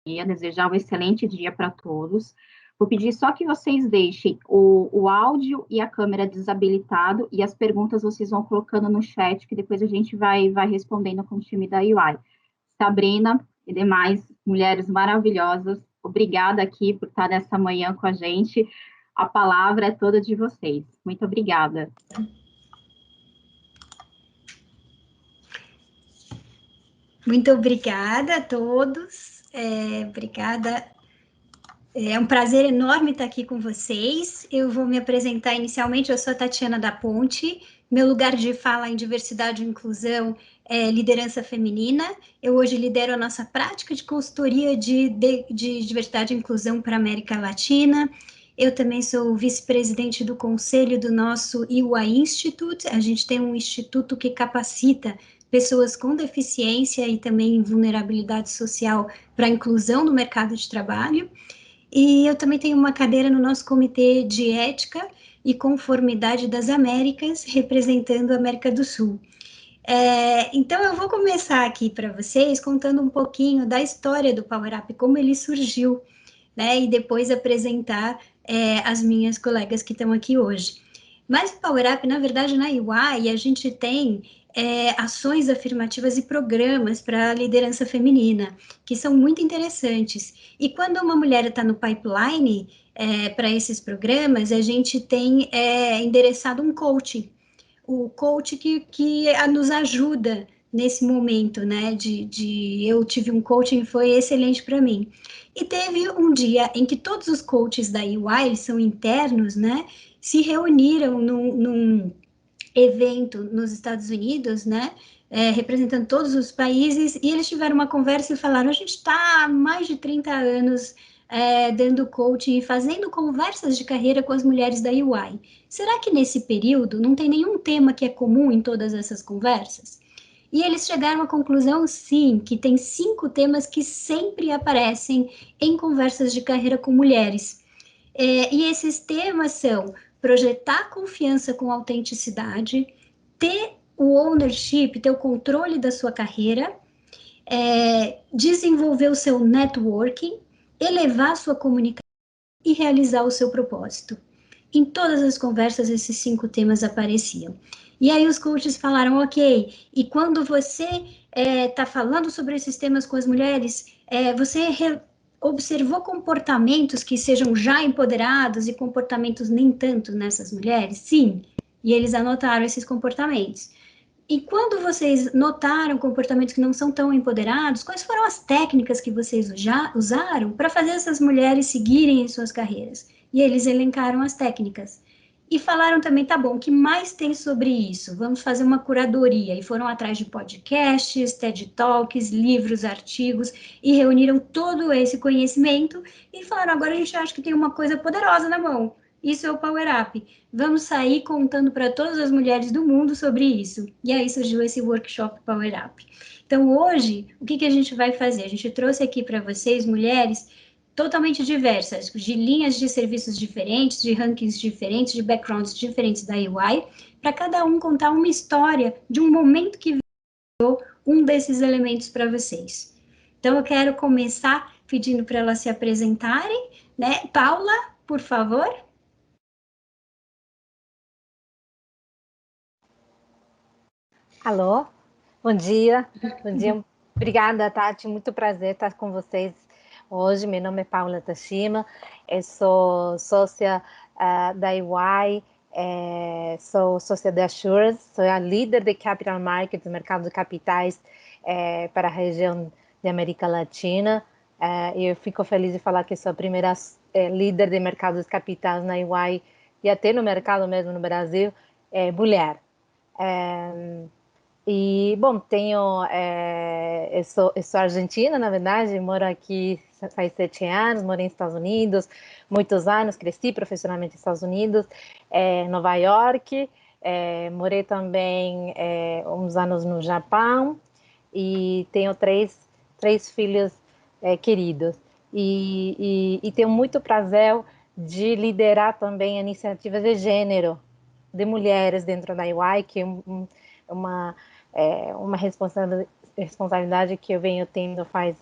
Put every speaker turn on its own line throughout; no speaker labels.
desejar um excelente dia para todos. Vou pedir só que vocês deixem o áudio e a câmera desabilitado e as perguntas vocês vão colocando no chat, que depois a gente vai respondendo com o time da UI. Sabrina e demais mulheres maravilhosas, obrigada aqui por estar nessa manhã com a gente. A palavra é toda de vocês. Muito obrigada.
Muito obrigada a todos. Obrigada. É um prazer enorme estar aqui com vocês. Eu vou me apresentar inicialmente. Eu sou a Tatiana da Ponte. Meu lugar de fala em diversidade e inclusão é liderança feminina. Eu hoje lidero a nossa prática de consultoria de diversidade e inclusão para a América Latina. Eu também sou vice-presidente do conselho do nosso EY Institute. A gente tem um instituto que capacita pessoas com deficiência e também vulnerabilidade social para a inclusão no mercado de trabalho. E eu também tenho uma cadeira no nosso Comitê de Ética e Conformidade das Américas, representando a América do Sul. Então, eu vou começar aqui para vocês contando um pouquinho da história do Power Up, como ele surgiu, né? E depois apresentar as minhas colegas que estão aqui hoje. Mas o Power Up, na verdade, na UI, a gente tem ações afirmativas e programas para a liderança feminina, que são muito interessantes. E quando uma mulher está no pipeline para esses programas, a gente tem endereçado um coaching. O coach que nos ajuda nesse momento, né, eu tive um coaching, foi excelente para mim. E teve um dia em que todos os coaches da UI, eles são internos, né, se reuniram num evento nos Estados Unidos, né, representando todos os países, e eles tiveram uma conversa e falaram, a gente está há mais de 30 anos dando coaching e fazendo conversas de carreira com as mulheres da UI. Será que nesse período não tem nenhum tema que é comum em todas essas conversas? E eles chegaram à conclusão, sim, que tem 5 temas que sempre aparecem em conversas de carreira com mulheres. E esses temas são projetar confiança com autenticidade, ter o ownership, ter o controle da sua carreira, desenvolver o seu networking, elevar a sua comunicação e realizar o seu propósito. Em todas as conversas, esses 5 temas apareciam. E aí os coaches falaram, ok, e quando você está falando sobre esses temas com as mulheres, você observou comportamentos que sejam já empoderados e comportamentos nem tanto nessas mulheres? Sim, e eles anotaram esses comportamentos. E quando vocês notaram comportamentos que não são tão empoderados, quais foram as técnicas que vocês já usaram para fazer essas mulheres seguirem em suas carreiras? E eles elencaram as técnicas. E falaram também, tá bom, o que mais tem sobre isso? Vamos fazer uma curadoria. E foram atrás de podcasts, TED Talks, livros, artigos, e reuniram todo esse conhecimento e falaram, agora a gente acha que tem uma coisa poderosa na mão. Isso é o Power Up. Vamos sair contando para todas as mulheres do mundo sobre isso. E aí surgiu esse workshop Power Up. Então, hoje, o que a gente vai fazer? A gente trouxe aqui para vocês, mulheres, totalmente diversas, de linhas de serviços diferentes, de rankings diferentes, de backgrounds diferentes da UI, para cada um contar uma história de um momento que viu um desses elementos para vocês. Então, eu quero começar pedindo para elas se apresentarem, né? Paula, por favor.
Alô, bom dia. Obrigada, Tati, muito prazer estar com vocês hoje. Meu nome é Paula Tashima, eu sou sócia da EY, sou sócia da Assurance, sou a líder de Capital Markets, mercado de capitais para a região de América Latina. Eu fico feliz de falar que sou a primeira líder de mercado de capitais na EY e até no mercado mesmo no Brasil, mulher. E, bom, eu sou argentina, na verdade, moro aqui faz 7 anos, moro nos Estados Unidos, muitos anos, cresci profissionalmente nos Estados Unidos, Nova York, morei também uns anos no Japão e tenho três filhos queridos. E tenho muito prazer de liderar também iniciativas de gênero de mulheres dentro da UI, que é uma responsabilidade que eu venho tendo faz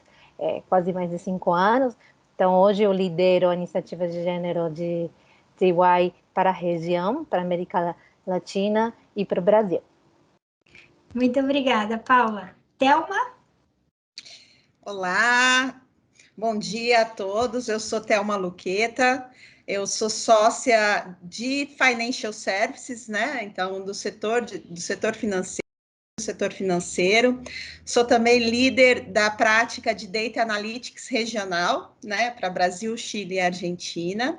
quase mais de 5 anos. Então, hoje eu lidero a iniciativa de gênero de EY para a região, para a América Latina e para o Brasil.
Muito obrigada, Paula. Thelma?
Olá, bom dia a todos. Eu sou Thelma Luqueta, eu sou sócia de Financial Services, né? Então, do setor financeiro. Sou também líder da prática de Data Analytics regional, né? Para Brasil, Chile e Argentina.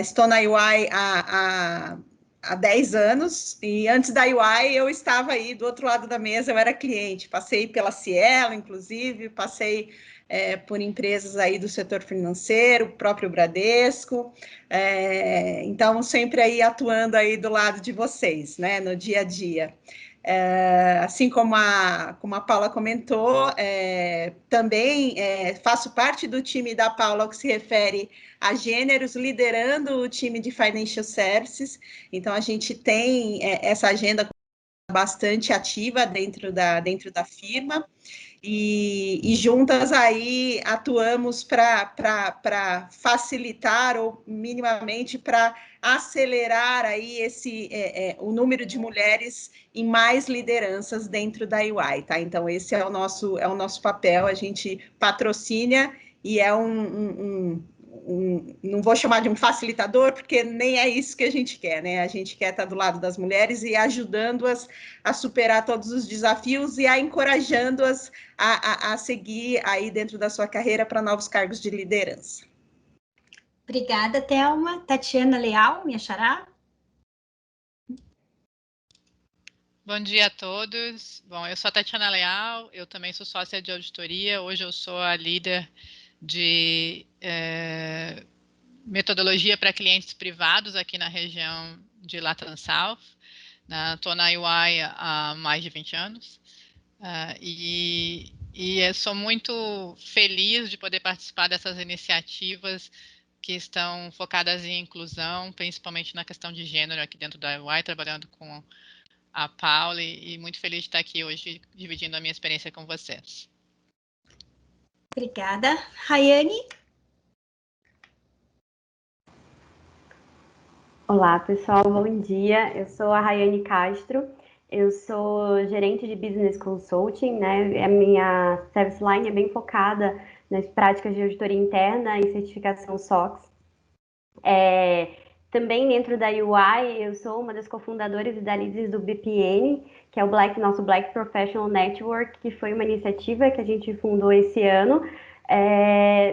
Estou na UI há 10 anos, e antes da UI eu estava aí do outro lado da mesa, eu era cliente, passei pela Cielo, inclusive, passei por empresas aí do setor financeiro, próprio Bradesco, então sempre aí atuando aí do lado de vocês, né, no dia a dia. Assim como a Paula comentou, também faço parte do time da Paula que se refere a gêneros, liderando o time de Financial Services. Então, a gente tem essa agenda bastante ativa dentro da firma, e juntas aí atuamos para facilitar ou minimamente para acelerar aí o número de mulheres em mais lideranças dentro da UI, tá? Então, esse é o nosso papel, a gente patrocina e é não vou chamar de um facilitador, porque nem é isso que a gente quer, né? A gente quer estar do lado das mulheres e ajudando-as a superar todos os desafios e a encorajando-as a seguir aí dentro da sua carreira para novos cargos de liderança.
Obrigada, Thelma. Tatiana Leal, minha xará.
Bom dia a todos. Bom, eu sou a Tatiana Leal, eu também sou sócia de auditoria. Hoje eu sou a líder de metodologia para clientes privados aqui na região de Latam South. Estou na UI há mais de 20 anos. E eu sou muito feliz de poder participar dessas iniciativas que estão focadas em inclusão, principalmente na questão de gênero aqui dentro da UI, trabalhando com a Paula, e muito feliz de estar aqui hoje dividindo a minha experiência com vocês.
Obrigada. Rayane?
Olá, pessoal, bom dia. Eu sou a Rayane Castro, eu sou gerente de Business Consulting, né? A minha service line é bem focada nas práticas de auditoria interna e certificação SOX. Também dentro da UI, eu sou uma das cofundadoras e da líderes do BPN, que é o nosso Black Professional Network, que foi uma iniciativa que a gente fundou esse ano.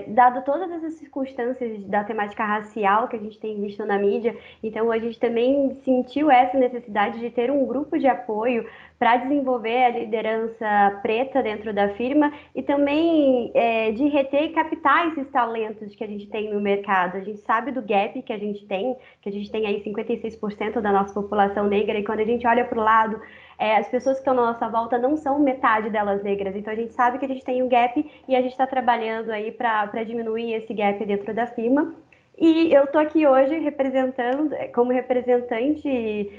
Dado todas essas circunstâncias da temática racial que a gente tem visto na mídia, então a gente também sentiu essa necessidade de ter um grupo de apoio para desenvolver a liderança preta dentro da firma e também de reter e captar esses talentos que a gente tem no mercado. A gente sabe do gap que a gente tem aí 56% da nossa população negra, e quando a gente olha para o lado, as pessoas que estão na nossa volta não são metade delas negras, então a gente sabe que a gente tem um gap e a gente está trabalhando aí para diminuir esse gap dentro da firma. E eu estou aqui hoje como representante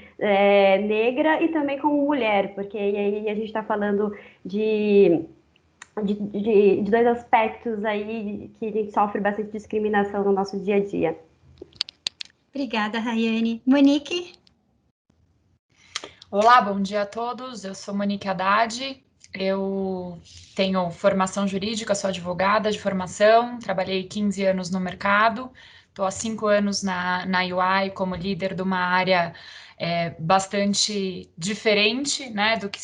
negra e também como mulher, porque aí a gente está falando de dois aspectos aí que a gente sofre bastante discriminação no nosso dia a dia.
Obrigada, Rayane. Monique?
Olá, bom dia a todos. Eu sou Monique Haddad. Eu tenho formação jurídica, sou advogada de formação, trabalhei 15 anos no mercado, estou há 5 anos na UI como líder de uma área bastante diferente, né, do que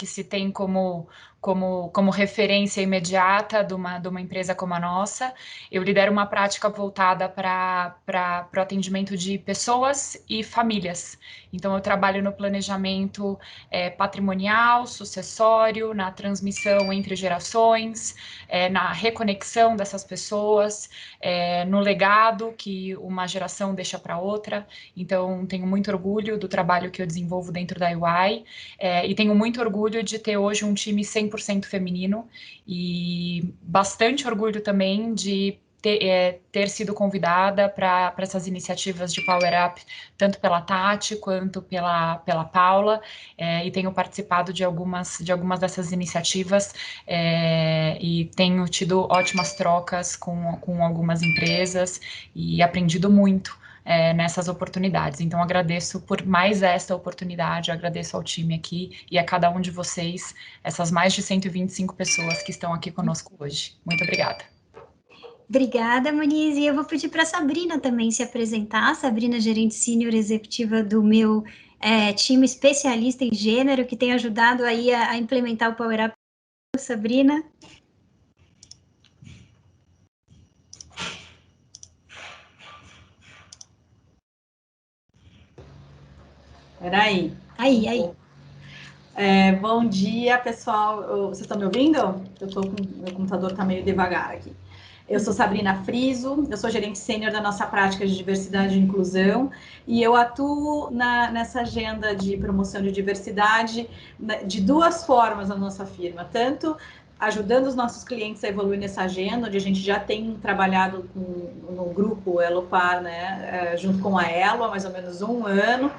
se tem como referência imediata de uma empresa como a nossa. Eu lidero uma prática voltada para o atendimento de pessoas e famílias. Então, eu trabalho no planejamento patrimonial, sucessório, na transmissão entre gerações, na reconexão dessas pessoas, no legado que uma geração deixa para outra. Então, tenho muito orgulho do trabalho que eu desenvolvo dentro da UI, e tenho muito orgulho de ter hoje um time 100% feminino, e bastante orgulho também de ter sido convidada para essas iniciativas de Power Up, tanto pela Tati quanto pela Paula, e tenho participado de algumas dessas iniciativas, e tenho tido ótimas trocas com algumas empresas e aprendido muito nessas oportunidades. Então, agradeço por mais esta oportunidade, agradeço ao time aqui e a cada um de vocês, essas mais de 125 pessoas que estão aqui conosco hoje. Muito obrigada.
Obrigada, Moniz. E eu vou pedir para a Sabrina também se apresentar. Sabrina, gerente sênior executiva do meu time especialista em gênero, que tem ajudado aí a implementar o Power Up. Sabrina.
Peraí.
Aí.
Bom dia, pessoal. Vocês estão me ouvindo? Meu computador está meio devagar aqui. Eu sou Sabrina Friso, eu sou gerente sênior da nossa prática de diversidade e inclusão, e eu atuo nessa agenda de promoção de diversidade de duas formas na nossa firma, tanto ajudando os nossos clientes a evoluir nessa agenda, onde a gente já tem trabalhado no grupo Elopar, né, junto com a Elo há mais ou menos um ano,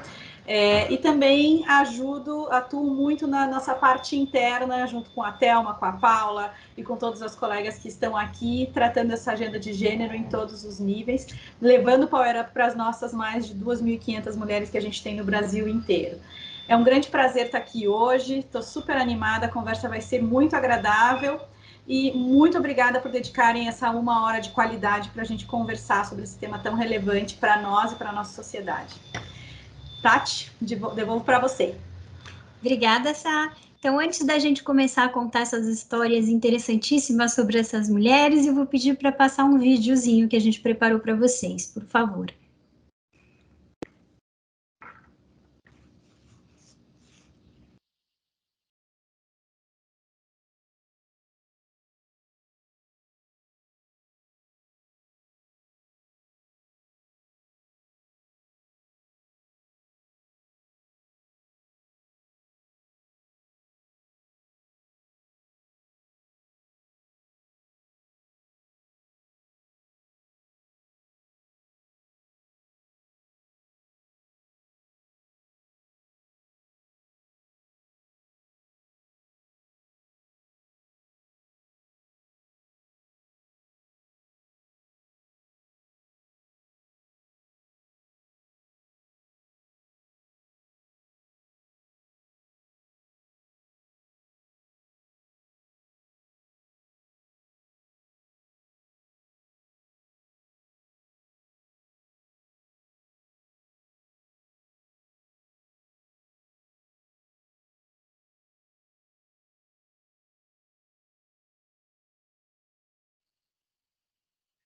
e também atuo muito na nossa parte interna, junto com a Thelma, com a Paula e com todas as colegas que estão aqui, tratando essa agenda de gênero em todos os níveis, levando o Power Up para as nossas mais de 2.500 mulheres que a gente tem no Brasil inteiro. É um grande prazer estar aqui hoje, estou super animada, a conversa vai ser muito agradável e muito obrigada por dedicarem essa 1 hora de qualidade para a gente conversar sobre esse tema tão relevante para nós e para a nossa sociedade. Tati, devolvo para você.
Obrigada, Sá. Então, antes da gente começar a contar essas histórias interessantíssimas sobre essas mulheres, eu vou pedir para passar um videozinho que a gente preparou para vocês, por favor.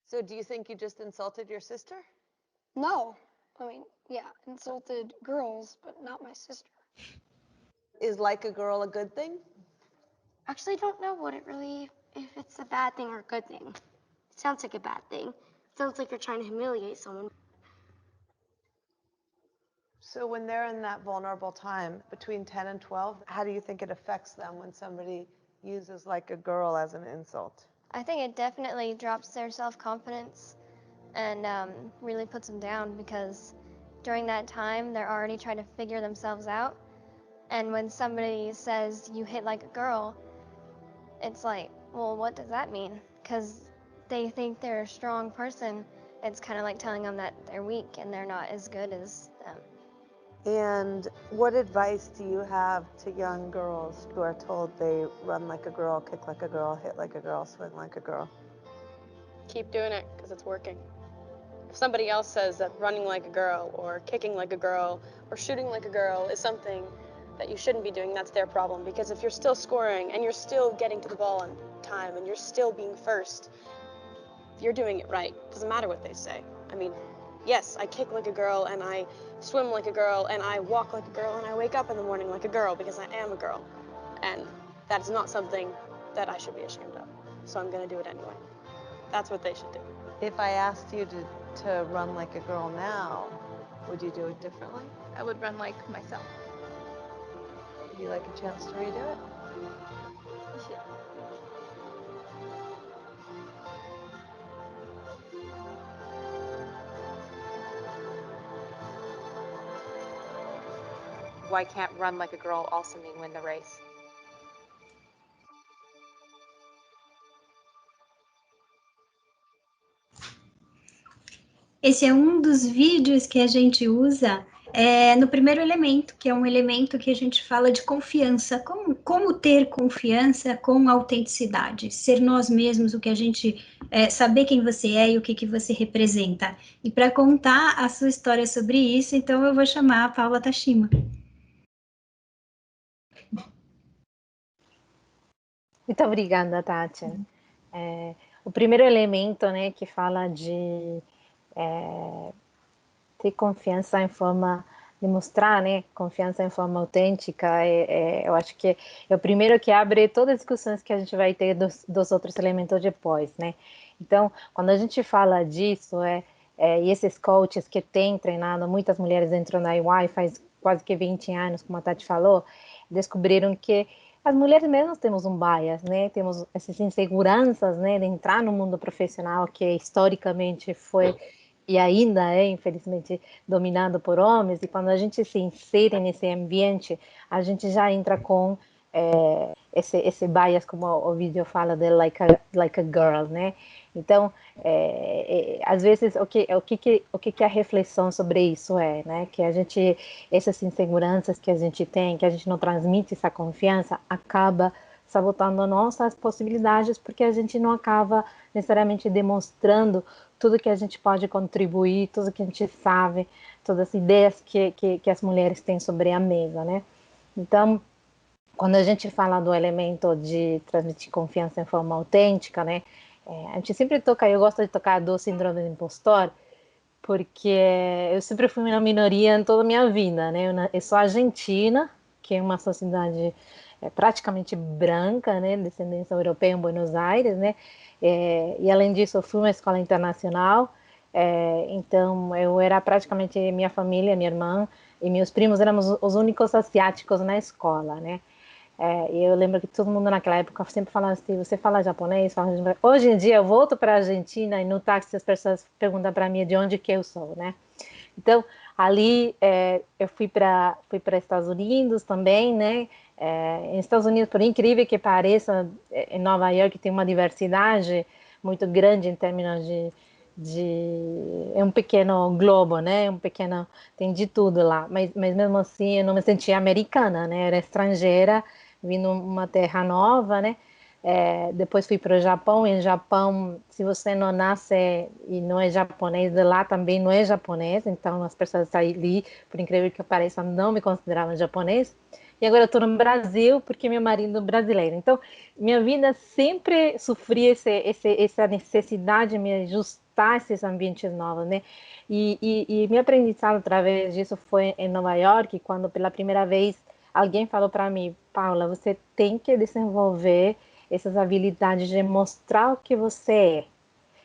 So do you think you just insulted your sister?
No. I mean, yeah, insulted girls, but not my sister.
Is like a girl a good thing?
Actually, don't know if it's a bad thing or a good thing. It sounds like a bad thing. It sounds like you're trying to humiliate someone.
So when they're in that vulnerable time between 10 and 12, how do you think it affects them when somebody uses like a girl as an insult?
I think it definitely drops their self-confidence and really puts them down because during that time, they're already trying to figure themselves out. And when somebody says you hit like a girl, it's like, well, what does that mean? Because they think they're a strong person. It's kind of like telling them that they're weak and they're not as good as them.
And what advice do you have to young girls who are told they run like a girl, kick like a girl, hit like a girl, swing like a girl?
Keep doing it because it's working. If somebody else says that running like a girl or kicking like a girl or shooting like a girl is something that you shouldn't be doing, that's their problem. Because if you're still scoring and you're still getting to the ball on time and you're still being first, you're doing it right. It doesn't matter what they say. I mean, yes, I kick like a girl and I swim like a girl and I walk like a girl and I wake up in the morning like a girl because I am a girl. And that's not something that I should be ashamed of. So I'm going to do it anyway. That's what they should do.
If I asked you to run like a girl now, would you do it differently?
I would run like myself.
Would you like a chance to redo it?
Yeah.
Why can't run like a girl also mean win the race?
Esse é um dos vídeos que a gente usa no primeiro elemento, que é um elemento que a gente fala de confiança. Como ter confiança com autenticidade, ser nós mesmos, o que a gente saber quem você é e o que você representa. E para contar a sua história sobre isso, então eu vou chamar a Paula Tashima.
Muito obrigada, Tati. O primeiro elemento, né, que fala de ter confiança em forma de mostrar, né, confiança em forma autêntica, eu acho que é o primeiro que abre todas as discussões que a gente vai ter dos outros elementos depois, né. Então, quando a gente fala disso, e esses coaches que têm treinado muitas mulheres dentro da EY faz quase que 20 anos, como a Tati falou, descobriram que as mulheres mesmas temos um bias, né? Temos essas inseguranças, né, de entrar no mundo profissional que historicamente foi e ainda é, infelizmente, dominado por homens. E quando a gente se insere nesse ambiente, a gente já entra com esse bias, como o vídeo fala, de like a girl, né? Então, às vezes, o que a reflexão sobre isso né? Que a gente, essas inseguranças que a gente tem, que a gente não transmite essa confiança, acaba sabotando nossas possibilidades, porque a gente não acaba necessariamente demonstrando tudo que a gente pode contribuir, tudo que a gente sabe, todas as ideias que as mulheres têm sobre a mesa, né? Então, quando a gente fala do elemento de transmitir confiança em forma autêntica, né? A gente sempre toca, eu gosto de tocar do síndrome do impostor, porque eu sempre fui uma minoria em toda a minha vida, né? Eu sou argentina, que é uma sociedade praticamente branca, né? Descendência europeia em Buenos Aires, né? E além disso, eu fui uma escola internacional, então eu era praticamente minha família, minha irmã e meus primos éramos os únicos asiáticos na escola, né? E eu lembro que todo mundo naquela época sempre falava assim, você fala japonês? Hoje em dia eu volto para a Argentina e no táxi as pessoas perguntam para mim de onde que eu sou, né? Então, ali eu fui para Estados Unidos também, né? Em Estados Unidos, por incrível que pareça, em Nova York tem uma diversidade muito grande em termos é um pequeno globo, né? Tem de tudo lá, mas mesmo assim eu não me sentia americana, né? Era estrangeira, vindo uma terra nova, né? Depois fui para o Japão. Em Japão, se você não nasce e não é japonês, de lá também não é japonês. Então, as pessoas ali, por incrível que pareça, não me consideravam japonês. E agora eu estou no Brasil porque meu marido é brasileiro. Então, minha vida sempre sofria essa necessidade de me ajustar a esses ambientes novos, né? E meu aprendizado através disso foi em Nova York, quando pela primeira vez alguém falou para mim, Paula, você tem que desenvolver essas habilidades de mostrar o que você é.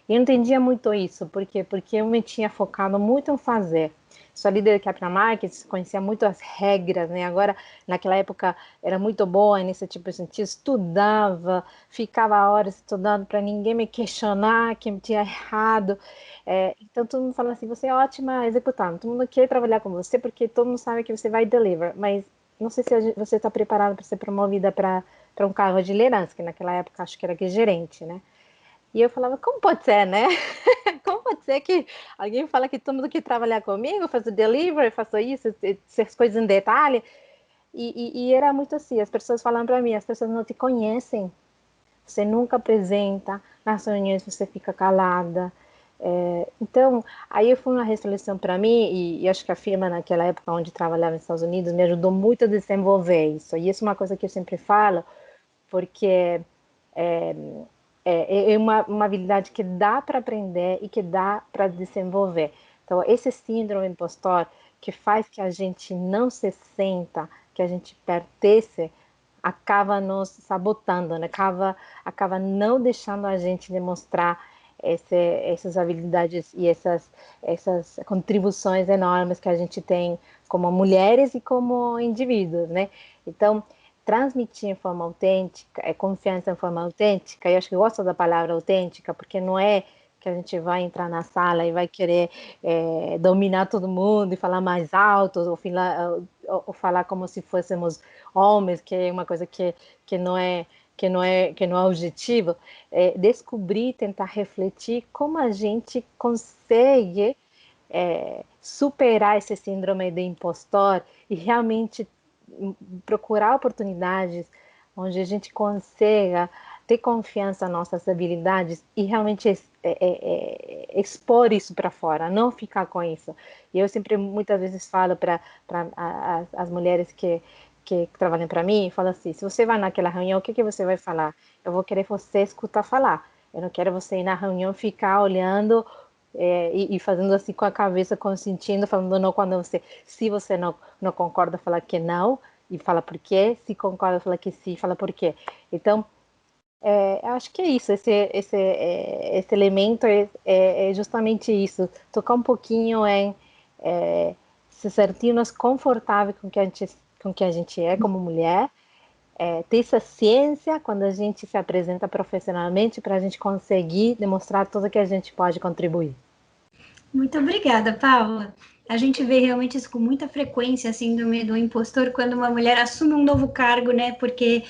E eu não entendia muito isso, por quê? Porque eu me tinha focado muito em fazer. Sou líder de Capital Markets, conhecia muito as regras, né? Agora, naquela época, era muito boa nesse tipo de sentido, estudava, ficava horas estudando para ninguém me questionar que me tinha errado. Então, todo mundo falava assim, você é ótima executando, todo mundo quer trabalhar com você porque todo mundo sabe que você vai deliver, mas não sei se você está preparado para ser promovida para um cargo de liderança, que naquela época acho que era gerente, né? E eu falava, como pode ser, né? Como pode ser que alguém fala que todo mundo quer trabalhar comigo, faço delivery, faço isso, essas coisas em detalhe? E era muito assim, as pessoas falam para mim, as pessoas não te conhecem, você nunca apresenta, nas reuniões você fica calada. Então, aí foi uma reflexão para mim, e acho que a firma naquela época onde trabalhava nos Estados Unidos me ajudou muito a desenvolver isso. E isso é uma coisa que eu sempre falo, porque é uma habilidade que dá para aprender e que dá para desenvolver. Então, esse síndrome impostor que faz que a gente não se senta, que a gente pertence, acaba nos sabotando, né? acaba não deixando a gente demonstrar essas habilidades e essas contribuições enormes que a gente tem como mulheres e como indivíduos, né? Então, transmitir em forma autêntica, confiança em forma autêntica, eu acho que eu gosto da palavra autêntica, porque não é que a gente vai entrar na sala e vai querer dominar todo mundo e falar mais alto, ou falar como se fôssemos homens, que é uma coisa que não é objetivo. Descobrir, tentar refletir como a gente consegue superar esse síndrome de impostor e realmente procurar oportunidades onde a gente consiga ter confiança nas nossas habilidades e realmente expor isso para fora, não ficar com isso. E eu sempre, muitas vezes, falo para as mulheres que trabalham para mim, falo assim, se você vai naquela reunião, o que você vai falar? Eu vou querer você escutar falar. Eu não quero você ir na reunião, ficar olhando e fazendo assim com a cabeça, consentindo, falando não quando você... Se você não concorda, fala que não, e fala por quê. Se concorda, fala que sim, fala por quê. Então, eu acho que é isso. Esse elemento é justamente isso. Tocar um pouquinho em se sentir-nos confortáveis com que a gente é como mulher, ter essa ciência quando a gente se apresenta profissionalmente para a gente conseguir demonstrar tudo que a gente pode contribuir.
Muito obrigada, Paula. A gente vê realmente isso com muita frequência, assim, do impostor, quando uma mulher assume um novo cargo, né? Porque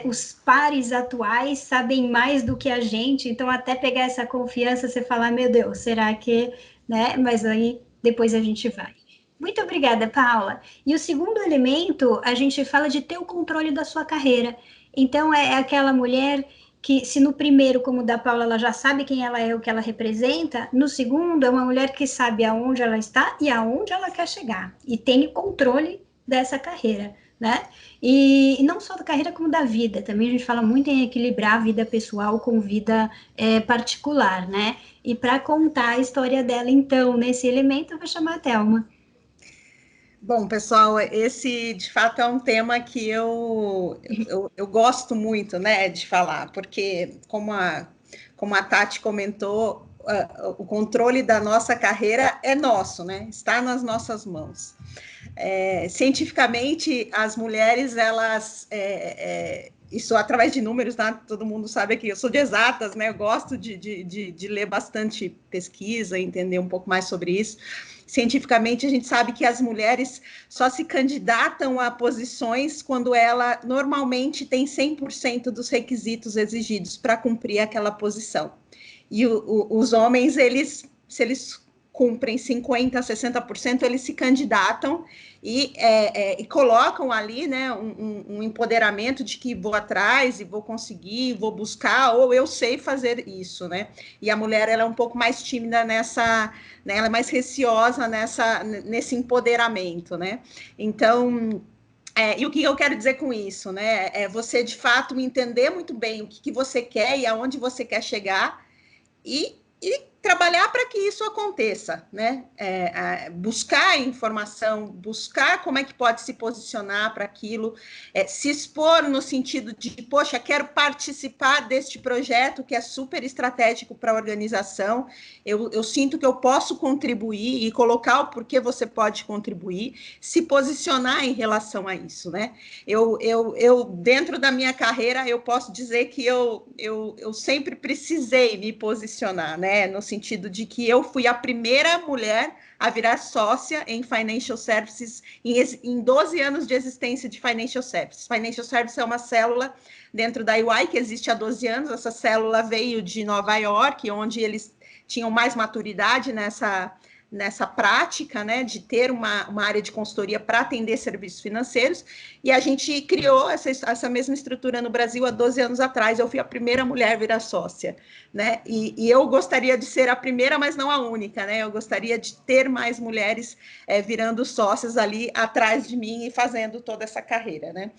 os pares atuais sabem mais do que a gente, então até pegar essa confiança, você falar, meu Deus, será que... né? Mas aí depois a gente vai. Muito obrigada, Paula. E o segundo elemento, a gente fala de ter o controle da sua carreira. Então, é aquela mulher que, se no primeiro, como o da Paula, ela já sabe quem ela é, o que ela representa, no segundo, é uma mulher que sabe aonde ela está e aonde ela quer chegar. E tem o controle dessa carreira, né? E não só da carreira, como da vida. Também a gente fala muito em equilibrar a vida pessoal com vida particular, né? E para contar a história dela, então, nesse elemento, eu vou chamar a Thelma.
Bom, pessoal, esse de fato é um tema que eu gosto muito, né, de falar, porque como a Tati comentou, o controle da nossa carreira é nosso, né, está nas nossas mãos. Cientificamente, as mulheres, elas... isso através de números, né? Todo mundo sabe que eu sou de exatas, né? Eu gosto de ler bastante pesquisa, entender um pouco mais sobre isso. Cientificamente, a gente sabe que as mulheres só se candidatam a posições quando ela normalmente tem 100% dos requisitos exigidos para cumprir aquela posição. E os homens, se eles cumprem 50%, 60%, eles se candidatam e colocam ali, né, um empoderamento de que vou atrás e vou conseguir, vou buscar, ou eu sei fazer isso, né? E a mulher, ela é um pouco mais tímida nessa, né, ela é mais receosa nesse empoderamento, né? Então... e o que eu quero dizer com isso, né? É você, de fato, entender muito bem o que você quer e aonde você quer chegar e trabalhar para que isso aconteça, né? Buscar informação, buscar como é que pode se posicionar para aquilo, se expor no sentido de, poxa, quero participar deste projeto que é super estratégico para a organização, eu sinto que eu posso contribuir e colocar o porquê você pode contribuir, se posicionar em relação a isso, né? Eu dentro da minha carreira, eu posso dizer que eu sempre precisei me posicionar, né? No sentido de que eu fui a primeira mulher a virar sócia em Financial Services em 12 anos de existência de Financial Services. Financial Services é uma célula dentro da EY que existe há 12 anos. Essa célula veio de Nova York, onde eles tinham mais maturidade nessa prática, né, de ter uma área de consultoria para atender serviços financeiros, e a gente criou essa mesma estrutura no Brasil há 12 anos atrás. Eu fui a primeira mulher a virar sócia, né, e eu gostaria de ser a primeira, mas não a única, né, eu gostaria de ter mais mulheres virando sócias ali atrás de mim e fazendo toda essa carreira, né.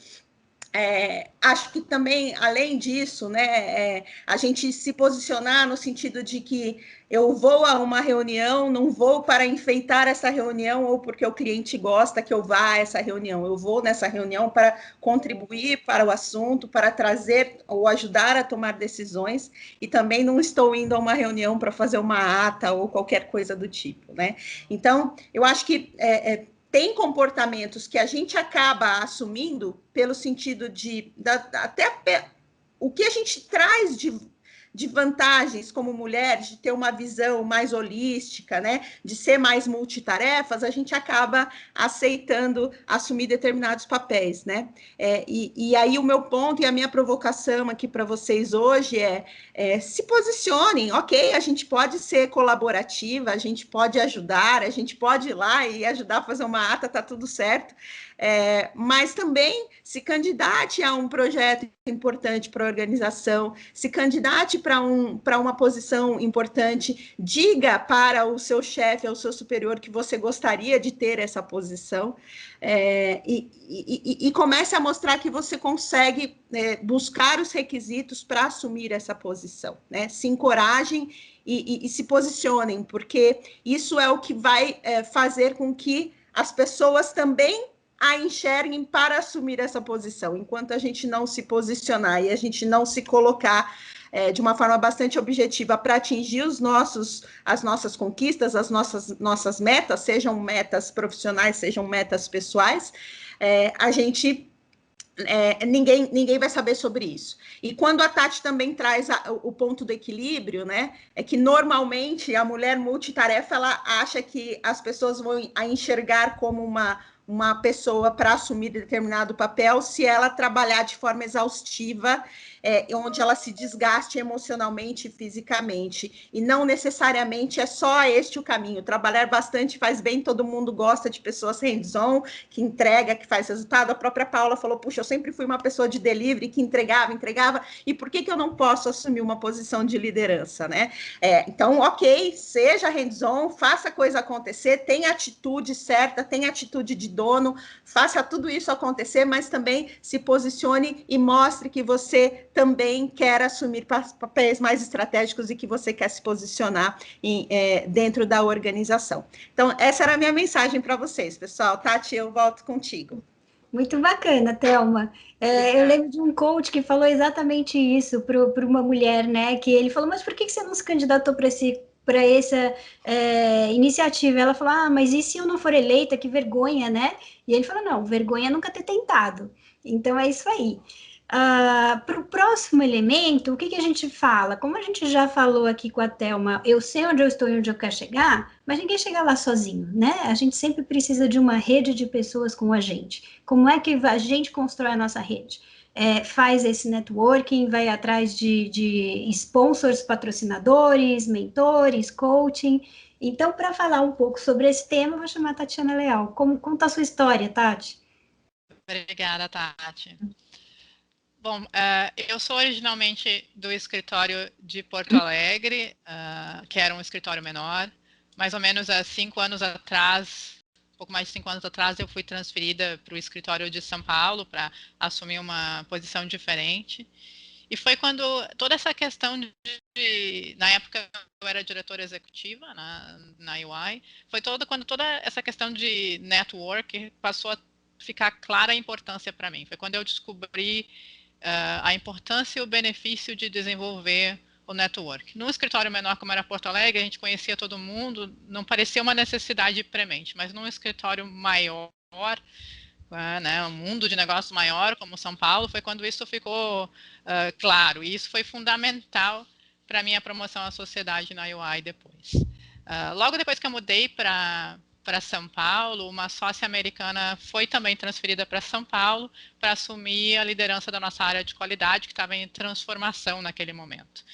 Acho que também, além disso, né, a gente se posicionar no sentido de que eu vou a uma reunião, não vou para enfeitar essa reunião ou porque o cliente gosta que eu vá a essa reunião, eu vou nessa reunião para contribuir para o assunto, para trazer ou ajudar a tomar decisões, e também não estou indo a uma reunião para fazer uma ata ou qualquer coisa do tipo, né? Então, eu acho que tem comportamentos que a gente acaba assumindo pelo sentido de até o que a gente traz de vantagens como mulher, de ter uma visão mais holística, né, de ser mais multitarefas, a gente acaba aceitando assumir determinados papéis, né? E aí o meu ponto e a minha provocação aqui para vocês hoje se posicionem, ok, a gente pode ser colaborativa, a gente pode ajudar, a gente pode ir lá e ajudar a fazer uma ata, tá tudo certo, mas também se candidate a um projeto importante para a organização, se candidate para uma posição importante, diga para o seu chefe, ao seu superior, que você gostaria de ter essa posição, e comece a mostrar que você consegue buscar os requisitos para assumir essa posição, né? Se encorajem e se posicionem, porque isso é o que vai fazer com que as pessoas também a enxerguem para assumir essa posição. Enquanto a gente não se posicionar e a gente não se colocar de uma forma bastante objetiva para atingir as nossas conquistas, as nossas metas, sejam metas profissionais, sejam metas pessoais, a gente... ninguém vai saber sobre isso. E quando a Tati também traz o ponto do equilíbrio, né, é que normalmente a mulher multitarefa, ela acha que as pessoas vão a enxergar como uma pessoa para assumir determinado papel se ela trabalhar de forma exaustiva, onde ela se desgaste emocionalmente e fisicamente, e não necessariamente é só este o caminho. Trabalhar bastante faz bem, todo mundo gosta de pessoas hands-on, que entrega, que faz resultado. A própria Paula falou, puxa, eu sempre fui uma pessoa de delivery, que entregava, e por que eu não posso assumir uma posição de liderança, né? Então, ok, seja hands-on, faça a coisa acontecer, tenha atitude certa, tenha atitude de dono, faça tudo isso acontecer, mas também se posicione e mostre que você também quer assumir papéis mais estratégicos e que você quer se posicionar dentro da organização. Então, essa era a minha mensagem para vocês, pessoal. Tati, eu volto contigo.
Muito bacana, Thelma. Eu lembro de um coach que falou exatamente isso para uma mulher, né? Que ele falou, mas por que você não se candidatou para essa iniciativa? Ela falou, mas e se eu não for eleita? Que vergonha, né? E ele falou, não, vergonha é nunca ter tentado. Então, é isso aí. Para o próximo elemento, o que a gente fala? Como a gente já falou aqui com a Thelma, eu sei onde eu estou e onde eu quero chegar, mas ninguém chega lá sozinho, né? A gente sempre precisa de uma rede de pessoas com a gente. Como é que a gente constrói a nossa rede? Faz esse networking, vai atrás de sponsors, patrocinadores, mentores, coaching. Então, para falar um pouco sobre esse tema, eu vou chamar a Tatiana Leal. Conta a sua história, Tati.
Obrigada, Tati. Bom, eu sou originalmente do escritório de Porto Alegre, que era um escritório menor. Mais ou menos há 5 anos atrás, pouco mais de 5 anos atrás, eu fui transferida para o escritório de São Paulo para assumir uma posição diferente. E foi quando toda essa questão na época eu era diretora executiva na UI, foi quando toda essa questão de network passou a ficar clara a importância para mim. Foi quando eu descobri a importância e o benefício de desenvolver o network. Num escritório menor como era Porto Alegre, a gente conhecia todo mundo, não parecia uma necessidade premente, mas num escritório maior, né, um mundo de negócios maior como São Paulo, foi quando isso ficou claro, e isso foi fundamental para a minha promoção à sociedade na UI depois. Logo depois que eu mudei para São Paulo, uma sócia americana foi também transferida para São Paulo para assumir a liderança da nossa área de qualidade, que estava em transformação naquele momento.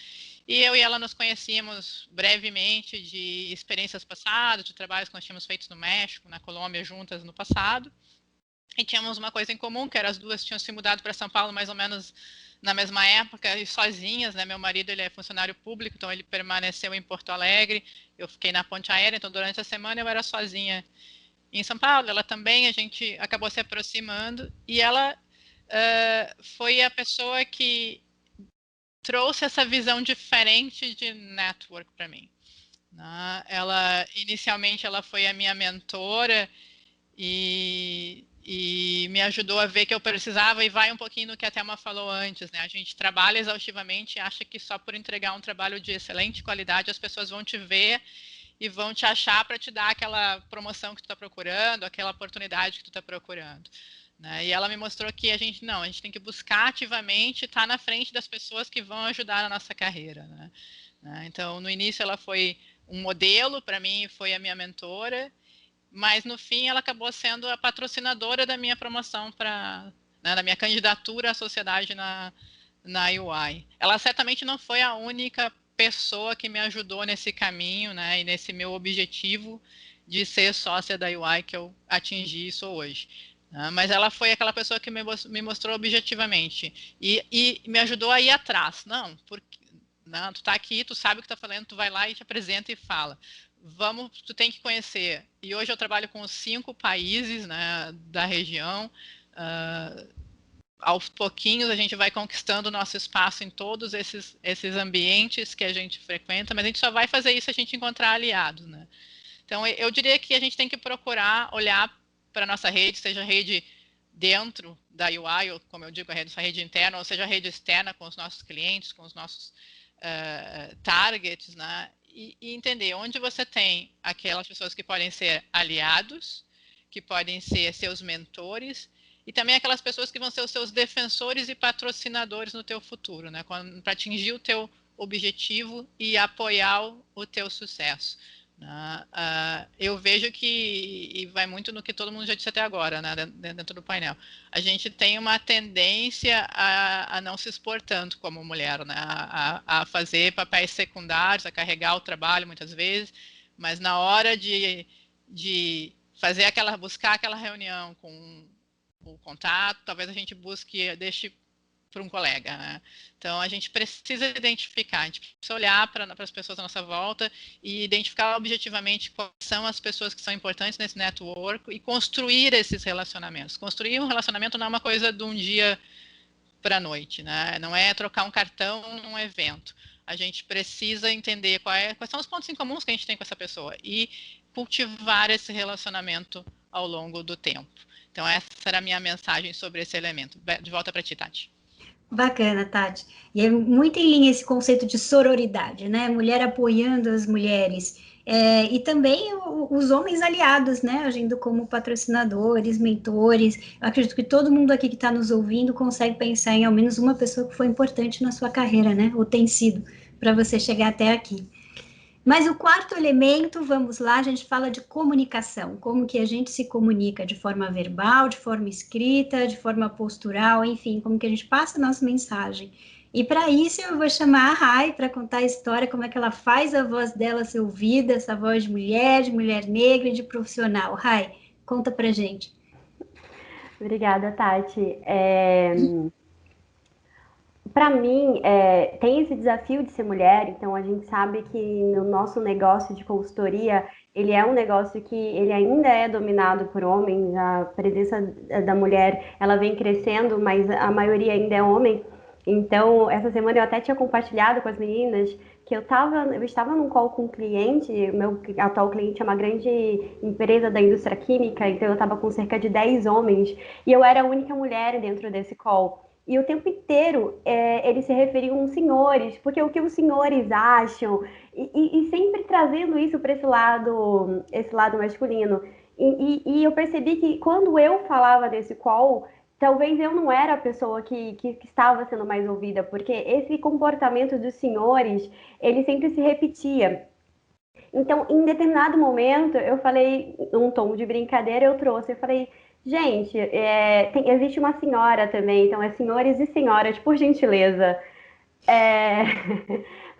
E eu e ela nos conhecíamos brevemente de experiências passadas, de trabalhos que nós tínhamos feito no México, na Colômbia, juntas no passado. E tínhamos uma coisa em comum, que era as duas tinham se mudado para São Paulo mais ou menos na mesma época e sozinhas, né? Meu marido, ele é funcionário público, então ele permaneceu em Porto Alegre, eu fiquei na ponte aérea, então durante a semana eu era sozinha em São Paulo, ela também, a gente acabou se aproximando, e ela foi a pessoa que trouxe essa visão diferente de network para mim, né? Inicialmente, ela foi a minha mentora e me ajudou a ver que eu precisava, e vai um pouquinho no que a Thelma falou antes, né? A gente trabalha exaustivamente e acha que só por entregar um trabalho de excelente qualidade as pessoas vão te ver e vão te achar para te dar aquela promoção que tu está procurando, aquela oportunidade que tu está procurando. né? E ela me mostrou que a gente tem que buscar ativamente estar na frente das pessoas que vão ajudar na nossa carreira, né? Então, no início ela foi um modelo para mim, foi a minha mentora, mas no fim ela acabou sendo a patrocinadora da minha promoção da minha candidatura à sociedade na UI. Ela certamente não foi a única pessoa que me ajudou nesse caminho, né, e nesse meu objetivo de ser sócia da UI que eu atingi isso hoje. Mas ela foi aquela pessoa que me mostrou objetivamente e me ajudou a ir atrás. Não, porque tu está aqui, tu sabe o que está falando, tu vai lá e te apresenta e fala. Tu tem que conhecer. E hoje eu trabalho com os 5 países, né, da região. Aos pouquinhos a gente vai conquistando o nosso espaço em todos esses ambientes que a gente frequenta, mas a gente só vai fazer isso se a gente encontrar aliados, né? Então, eu diria que a gente tem que procurar olhar para a nossa rede, seja a rede dentro da UI, ou como eu digo, a rede interna, ou seja a rede externa com os nossos clientes, com os nossos targets, né? E entender onde você tem aquelas pessoas que podem ser aliados, que podem ser seus mentores, e também aquelas pessoas que vão ser os seus defensores e patrocinadores no teu futuro, né? Para atingir o teu objetivo e apoiar o teu sucesso. Eu vejo que, e vai muito no que todo mundo já disse até agora, né, dentro do painel, a gente tem uma tendência a não se expor tanto como mulher, né, a fazer papéis secundários, a carregar o trabalho muitas vezes, mas na hora de fazer buscar aquela reunião com o contato, talvez a gente deixe para um colega, né? Então a gente precisa identificar, a gente precisa olhar para as pessoas à nossa volta e identificar objetivamente quais são as pessoas que são importantes nesse network e construir esses relacionamentos. Construir um relacionamento não é uma coisa de um dia para a noite, né? Não é trocar um cartão num evento. A gente precisa entender quais são os pontos em comuns que a gente tem com essa pessoa e cultivar esse relacionamento ao longo do tempo. Então essa era a minha mensagem sobre esse elemento. De volta para ti, Tati.
Bacana, Tati. E é muito em linha esse conceito de sororidade, né? Mulher apoiando as mulheres. E também os homens aliados, né? Agindo como patrocinadores, mentores. Eu acredito que todo mundo aqui que está nos ouvindo consegue pensar em ao menos uma pessoa que foi importante na sua carreira, né? Ou tem sido, para você chegar até aqui. Mas o quarto elemento, vamos lá, a gente fala de comunicação, como que a gente se comunica de forma verbal, de forma escrita, de forma postural, enfim, como que a gente passa a nossa mensagem. E para isso eu vou chamar a Rai para contar a história, como é que ela faz a voz dela ser ouvida, essa voz de mulher negra e de profissional. Rai, conta pra gente.
Obrigada, Tati. Para mim, tem esse desafio de ser mulher, então a gente sabe que no nosso negócio de consultoria, ele é um negócio que ele ainda é dominado por homens, a presença da mulher, ela vem crescendo, mas a maioria ainda é homem. Então, essa semana eu até tinha compartilhado com as meninas que eu estava num call com um cliente, meu atual cliente é uma grande empresa da indústria química, então eu estava com cerca de 10 homens, e eu era a única mulher dentro desse call. E o tempo inteiro eles se referiam aos senhores, porque o que os senhores acham, e sempre trazendo isso para esse lado masculino. E eu percebi que quando eu falava desse call, talvez eu não era a pessoa que estava sendo mais ouvida, porque esse comportamento dos senhores, ele sempre se repetia. Então, em determinado momento, eu falei, num tom de brincadeira, eu falei, gente, existe uma senhora também, então é senhores e senhoras, por gentileza.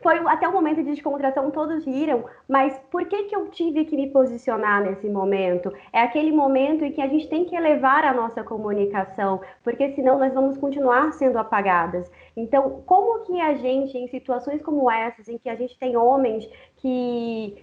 Foi até um momento de descontração, todos riram, mas por que eu tive que me posicionar nesse momento? É aquele momento em que a gente tem que elevar a nossa comunicação, porque senão nós vamos continuar sendo apagadas. Então, como que a gente, em situações como essas, em que a gente tem homens que...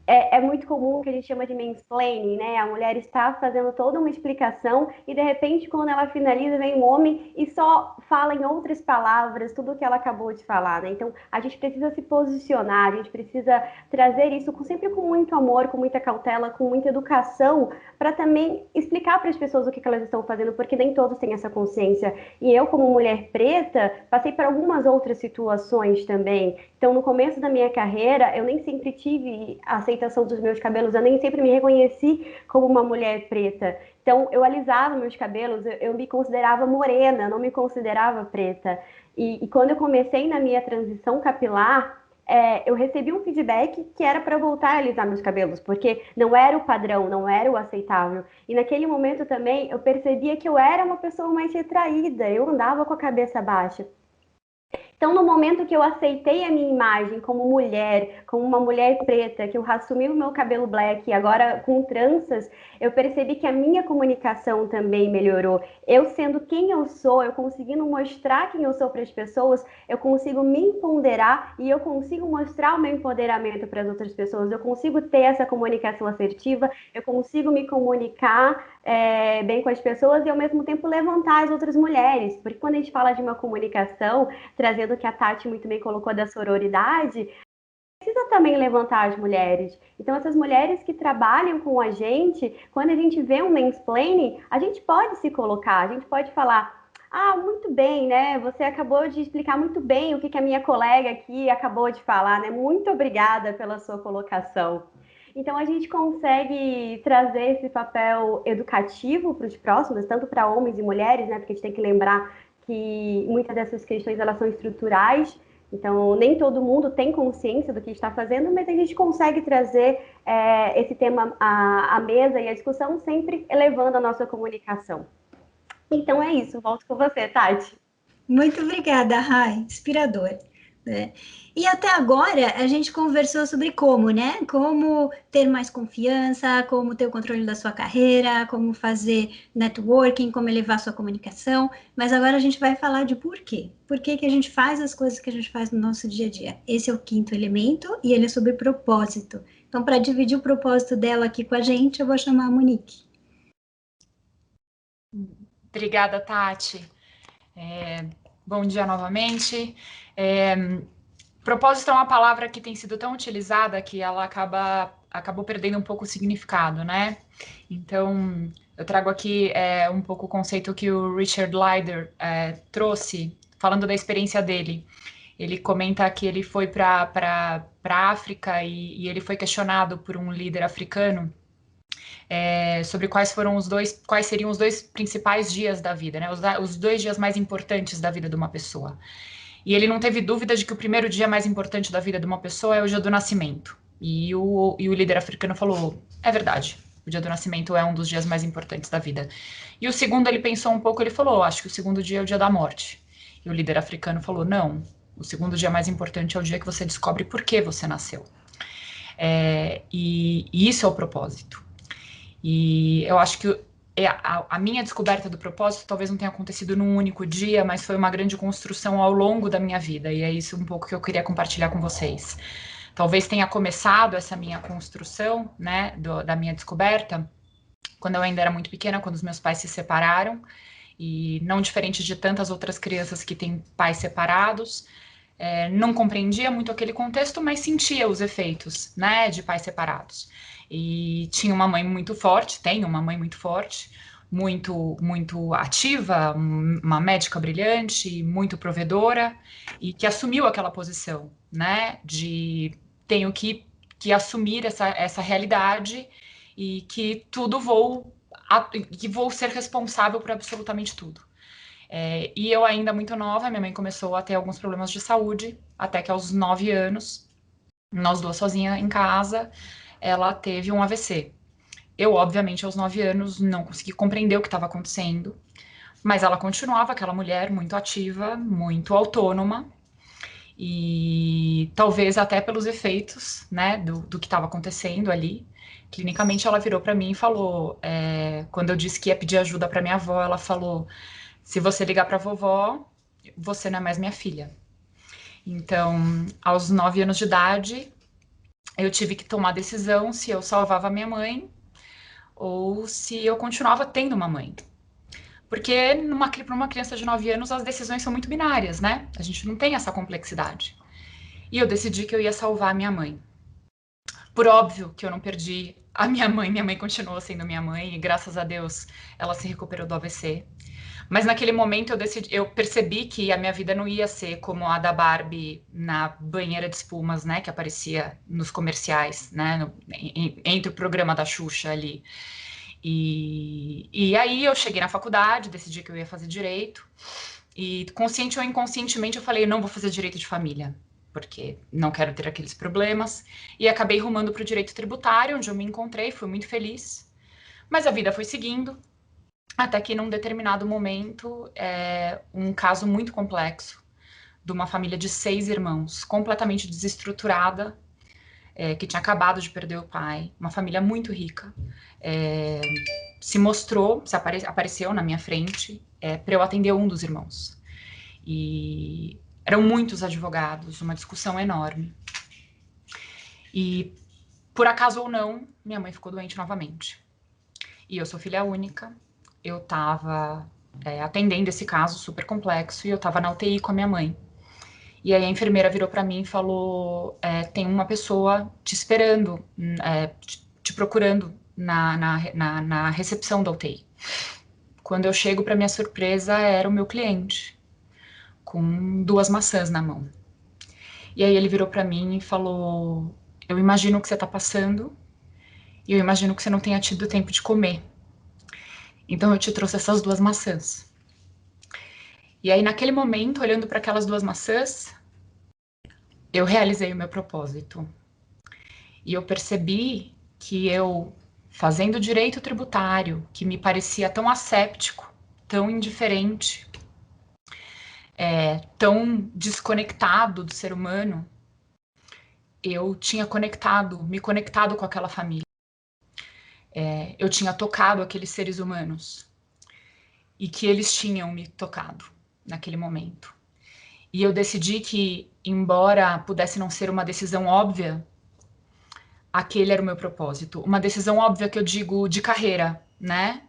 É muito comum que a gente chama de mansplaining, né? A mulher está fazendo toda uma explicação e, de repente, quando ela finaliza, vem um homem e só fala em outras palavras tudo o que ela acabou de falar, né? Então, a gente precisa se posicionar, a gente precisa trazer isso sempre com muito amor, com muita cautela, com muita educação, para também explicar para as pessoas o que elas estão fazendo, porque nem todos têm essa consciência. E eu, como mulher preta, passei por algumas outras situações também. Então, no começo da minha carreira, eu nem sempre tive aceitação aceitação dos meus cabelos, eu nem sempre me reconheci como uma mulher preta. Então, eu alisava meus cabelos, eu me considerava morena, não me considerava preta. E quando eu comecei na minha transição capilar, eu recebi um feedback que era para voltar a alisar meus cabelos, porque não era o padrão, não era o aceitável. E naquele momento também eu percebia que eu era uma pessoa mais retraída, eu andava com a cabeça baixa. Então, no momento que eu aceitei a minha imagem como mulher, como uma mulher preta, que eu assumi o meu cabelo black, agora com tranças, eu percebi que a minha comunicação também melhorou. Eu sendo quem eu sou, eu conseguindo mostrar quem eu sou para as pessoas, eu consigo me empoderar e eu consigo mostrar o meu empoderamento para as outras pessoas. Eu consigo ter essa comunicação assertiva, eu consigo me comunicar bem com as pessoas e ao mesmo tempo levantar as outras mulheres. Porque quando a gente fala de uma comunicação, trazendo o que a Tati muito bem colocou da sororidade, precisa também levantar as mulheres. Então, essas mulheres que trabalham com a gente, quando a gente vê um mansplaining, a gente pode se colocar, a gente pode falar: ah, muito bem, né? Você acabou de explicar muito bem o que a minha colega aqui acabou de falar, né? Muito obrigada pela sua colocação. Então, a gente consegue trazer esse papel educativo para os próximos, tanto para homens e mulheres, né? Porque a gente tem que lembrar que muitas dessas questões elas são estruturais, então nem todo mundo tem consciência do que está fazendo, mas a gente consegue trazer esse tema à mesa e à discussão, sempre elevando a nossa comunicação. Então é isso, volto com você, Tati.
Muito obrigada, Rai, inspirador. Né? E até agora a gente conversou sobre como, né? Como ter mais confiança, como ter o controle da sua carreira, como fazer networking, como elevar sua comunicação, mas agora a gente vai falar de por quê. Por que a gente faz as coisas que a gente faz no nosso dia a dia. Esse é o quinto elemento e ele é sobre propósito. Então, para dividir o propósito dela aqui com a gente, eu vou chamar a Monique.
Obrigada, Tati. Bom dia novamente. Propósito é uma palavra que tem sido tão utilizada que ela acabou perdendo um pouco o significado, né? Então, eu trago aqui um pouco o conceito que o Richard Leider trouxe, falando da experiência dele. Ele comenta que ele foi para a África e ele foi questionado por um líder africano sobre quais seriam os dois principais dias da vida, né? Os 2 dias mais importantes da vida de uma pessoa. E ele não teve dúvida de que o primeiro dia mais importante da vida de uma pessoa é o dia do nascimento. E o líder africano falou: é verdade, o dia do nascimento é um dos dias mais importantes da vida. E o segundo, ele pensou um pouco, ele falou: acho que o segundo dia é o dia da morte. E o líder africano falou: não, o segundo dia mais importante é o dia que você descobre por que você nasceu. E isso é o propósito. E eu acho que a minha descoberta do propósito talvez não tenha acontecido num único dia, mas foi uma grande construção ao longo da minha vida, e é isso um pouco que eu queria compartilhar com vocês. Talvez tenha começado essa minha construção, né, da minha descoberta, quando eu ainda era muito pequena, quando os meus pais se separaram, e não diferente de tantas outras crianças que têm pais separados, não compreendia muito aquele contexto, mas sentia os efeitos, né, de pais separados. E tinha uma mãe muito forte, tem uma mãe muito forte, muito ativa, uma médica brilhante, muito provedora, e que assumiu aquela posição, né, de tenho que assumir essa realidade e que vou ser responsável por absolutamente tudo. E eu ainda muito nova, minha mãe começou a ter alguns problemas de saúde, até que aos 9 anos, nós duas sozinhas em casa, ela teve um AVC. Eu, obviamente, aos 9 anos, não consegui compreender o que estava acontecendo, mas ela continuava aquela mulher muito ativa, muito autônoma, e talvez até pelos efeitos, né, do que estava acontecendo ali. Clinicamente, ela virou para mim e falou, quando eu disse que ia pedir ajuda para minha avó, ela falou: se você ligar para a vovó, você não é mais minha filha. Então, aos 9 anos de idade, eu tive que tomar a decisão se eu salvava minha mãe ou se eu continuava tendo uma mãe. Porque para uma criança de 9 anos, as decisões são muito binárias, né? A gente não tem essa complexidade. E eu decidi que eu ia salvar a minha mãe. Por óbvio que eu não perdi a minha mãe continuou sendo minha mãe, e graças a Deus ela se recuperou do AVC. Mas naquele momento eu percebi que a minha vida não ia ser como a da Barbie na banheira de espumas, né, que aparecia nos comerciais, né, entre o programa da Xuxa ali. E aí eu cheguei na faculdade, decidi que eu ia fazer direito, e consciente ou inconscientemente eu falei, não vou fazer direito de família, porque não quero ter aqueles problemas, e acabei rumando para o direito tributário, onde eu me encontrei, fui muito feliz, mas a vida foi seguindo, até que num determinado momento, um caso muito complexo, de uma família de 6 irmãos, completamente desestruturada, que tinha acabado de perder o pai, uma família muito rica, apareceu na minha frente para eu atender um dos irmãos. E eram muitos advogados, uma discussão enorme. E, por acaso ou não, minha mãe ficou doente novamente. E eu sou filha única, eu estava atendendo esse caso super complexo e eu estava na UTI com a minha mãe. E aí a enfermeira virou para mim e falou, tem uma pessoa te esperando, te procurando na recepção da UTI. Quando eu chego, para minha surpresa, era o meu cliente, com 2 maçãs na mão. E aí ele virou para mim e falou, eu imagino o que você está passando e eu imagino que você não tenha tido tempo de comer. Então eu te trouxe essas 2 maçãs. E aí naquele momento, olhando para aquelas 2 maçãs, eu realizei o meu propósito. E eu percebi que eu, fazendo direito tributário, que me parecia tão asséptico, tão indiferente, tão desconectado do ser humano, eu tinha me conectado com aquela família. Eu tinha tocado aqueles seres humanos e que eles tinham me tocado naquele momento. E eu decidi que, embora pudesse não ser uma decisão óbvia, aquele era o meu propósito. Uma decisão óbvia que eu digo de carreira, né?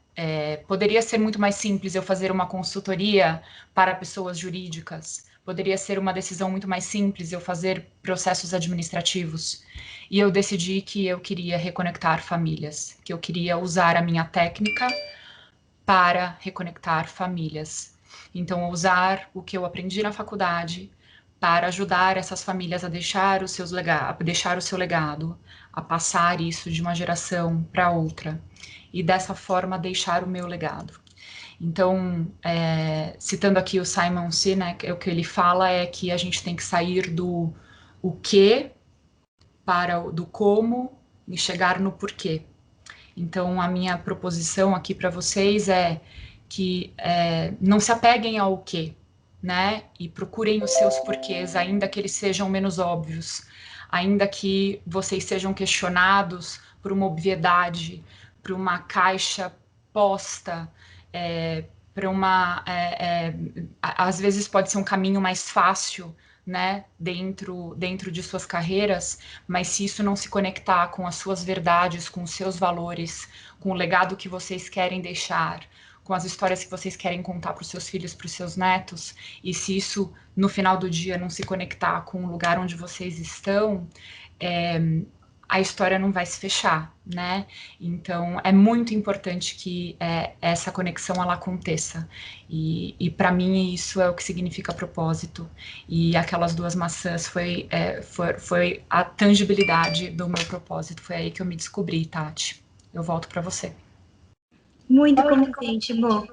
Poderia ser muito mais simples eu fazer uma consultoria para pessoas jurídicas. Poderia ser uma decisão muito mais simples eu fazer processos administrativos. E eu decidi que eu queria reconectar famílias, que eu queria usar a minha técnica para reconectar famílias. Então, usar o que eu aprendi na faculdade para ajudar essas famílias a deixar o seu legado, a passar isso de uma geração para outra, e dessa forma deixar o meu legado. Então, citando aqui o Simon Sinek, o que ele fala é que a gente tem que sair do o que para do como e chegar no porquê. Então, a minha proposição aqui para vocês é que não se apeguem ao quê, né? E procurem os seus porquês, ainda que eles sejam menos óbvios, ainda que vocês sejam questionados por uma obviedade, por uma caixa posta, para uma... às vezes pode ser um caminho mais fácil, né, dentro de suas carreiras, mas se isso não se conectar com as suas verdades, com os seus valores, com o legado que vocês querem deixar, com as histórias que vocês querem contar para os seus filhos, para os seus netos, e se isso, no final do dia, não se conectar com o lugar onde vocês estão, a história não vai se fechar, né? Então, é muito importante que essa conexão, ela aconteça. E para mim, isso é o que significa propósito. E aquelas 2 maçãs foi a tangibilidade do meu propósito. Foi aí que eu me descobri, Tati. Eu volto para você.
Muito contente. Bom,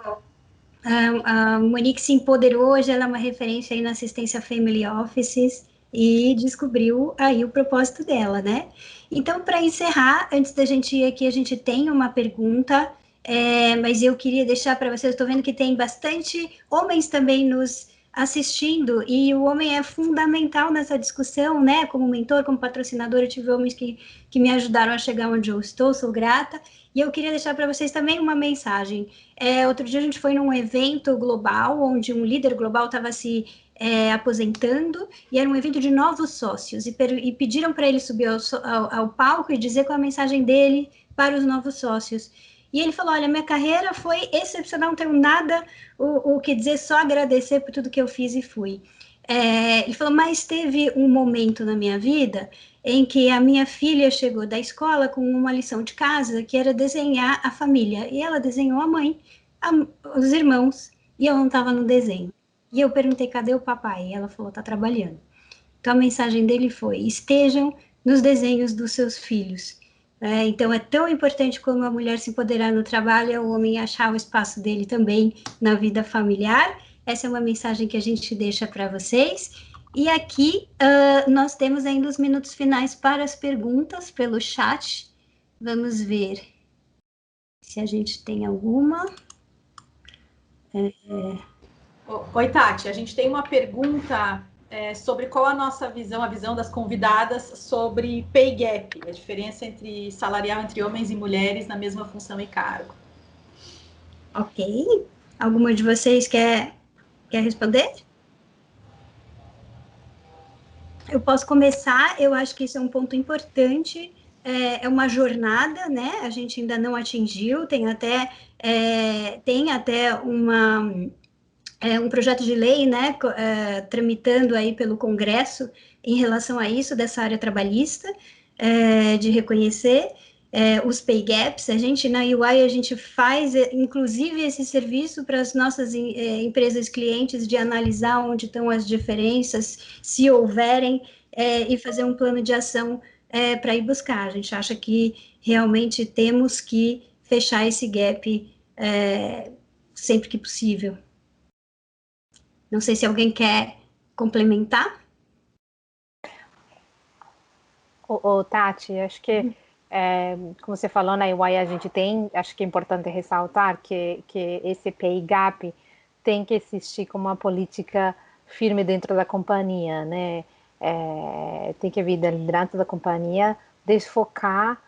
a Monique se empoderou, hoje ela é uma referência aí na assistência Family Offices e descobriu aí o propósito dela, né? Então, para encerrar, antes da gente ir aqui, a gente tem uma pergunta, mas eu queria deixar para vocês, estou vendo que tem bastante homens também nos assistindo, e o homem é fundamental nessa discussão, né? Como mentor, como patrocinador, eu tive homens que me ajudaram a chegar onde eu estou, sou grata, e eu queria deixar para vocês também uma mensagem. Outro dia a gente foi num evento global, onde um líder global estava se aposentando, e era um evento de novos sócios, e pediram para ele subir ao palco e dizer qual a mensagem dele para os novos sócios. E ele falou, olha, minha carreira foi excepcional, não tenho nada o que dizer, só agradecer por tudo que eu fiz e fui. Ele falou, mas teve um momento na minha vida em que a minha filha chegou da escola com uma lição de casa, que era desenhar a família, e ela desenhou a mãe, os irmãos e eu não estava no desenho. E eu perguntei, cadê o papai? E ela falou, tá trabalhando. Então, a mensagem dele foi, estejam nos desenhos dos seus filhos. Então, é tão importante como a mulher se empoderar no trabalho, é o homem achar o espaço dele também na vida familiar. Essa é uma mensagem que a gente deixa para vocês. E aqui, nós temos ainda os minutos finais para as perguntas pelo chat. Vamos ver se a gente tem alguma.
Oi, Tati, a gente tem uma pergunta sobre qual a nossa visão, a visão das convidadas sobre pay gap, a diferença entre salarial entre homens e mulheres na mesma função e cargo.
Ok. Alguma de vocês quer responder? Eu posso começar, eu acho que isso é um ponto importante, é uma jornada, né? A gente ainda não atingiu, tem até um projeto de lei, né, tramitando aí pelo Congresso em relação a isso, dessa área trabalhista, de reconhecer os pay gaps. A gente, na UI, a gente faz, inclusive, esse serviço para as nossas empresas clientes de analisar onde estão as diferenças, se houverem, e fazer um plano de ação para ir buscar. A gente acha que realmente temos que fechar esse gap sempre que possível. Não sei se alguém quer complementar.
Tati, acho que, como você falou, na EY a gente tem, acho que é importante ressaltar que esse pay gap tem que existir como uma política firme dentro da companhia, né? Tem que vir da liderança da companhia desfocar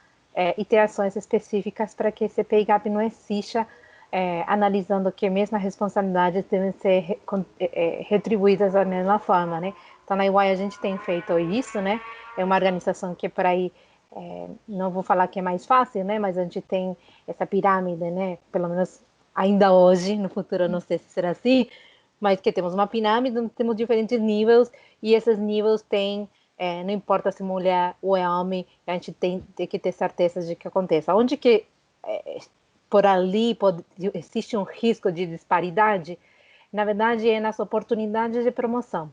e ter ações específicas para que esse pay gap não exista, analisando que mesmo as responsabilidades devem ser retribuídas da mesma forma, né? Então, na EY a gente tem feito isso, né? É uma organização que por aí, não vou falar que é mais fácil, né? Mas a gente tem essa pirâmide, né? Pelo menos ainda hoje, no futuro eu não sei se será assim, mas que temos uma pirâmide onde temos diferentes níveis e esses níveis têm, não importa se mulher ou é homem, a gente tem que ter certeza de que aconteça. Onde que por ali existe um risco de disparidade, na verdade é nas oportunidades de promoção.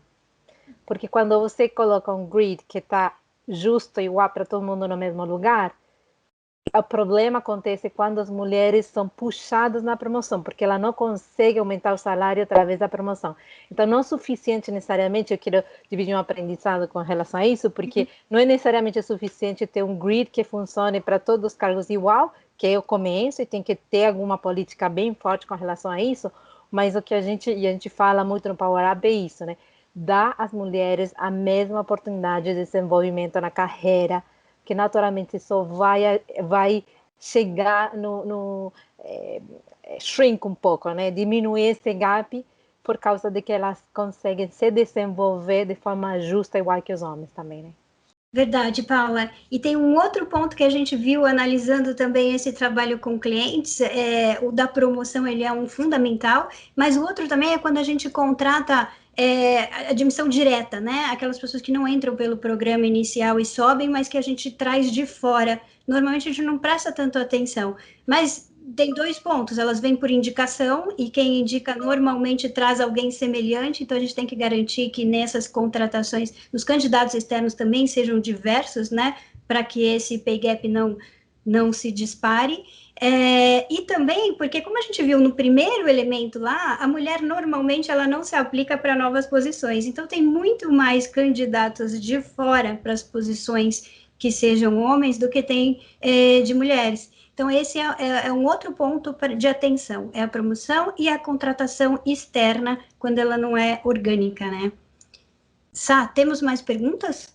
Porque quando você coloca um grid que está justo e igual para todo mundo no mesmo lugar, o problema acontece quando as mulheres são puxadas na promoção, porque ela não consegue aumentar o salário através da promoção. Então, não é suficiente necessariamente, eu quero dividir um aprendizado com relação a isso, porque não é necessariamente suficiente ter um grid que funcione para todos os cargos igual, que é o começo, e tem que ter alguma política bem forte com relação a isso, mas o que a gente fala muito no Power Up é isso, né? Dá às mulheres a mesma oportunidade de desenvolvimento na carreira, que naturalmente só vai chegar shrink um pouco, né? Diminuir esse gap por causa de que elas conseguem se desenvolver de forma justa, igual que os homens também, né?
Verdade, Paula. E tem um outro ponto que a gente viu analisando também esse trabalho com clientes, o da promoção, ele é um fundamental, mas o outro também é quando a gente contrata a admissão direta, né? Aquelas pessoas que não entram pelo programa inicial e sobem, mas que a gente traz de fora. Normalmente a gente não presta tanto atenção, mas tem 2 pontos, elas vêm por indicação e quem indica normalmente traz alguém semelhante, então a gente tem que garantir que nessas contratações, os candidatos externos também sejam diversos, né, para que esse pay gap não se dispare, e também porque, como a gente viu no primeiro elemento lá, a mulher normalmente ela não se aplica para novas posições, então tem muito mais candidatos de fora para as posições que sejam homens do que tem de mulheres. Então, esse é um outro ponto de atenção, é a promoção e a contratação externa, quando ela não é orgânica, né? Sá, temos mais perguntas?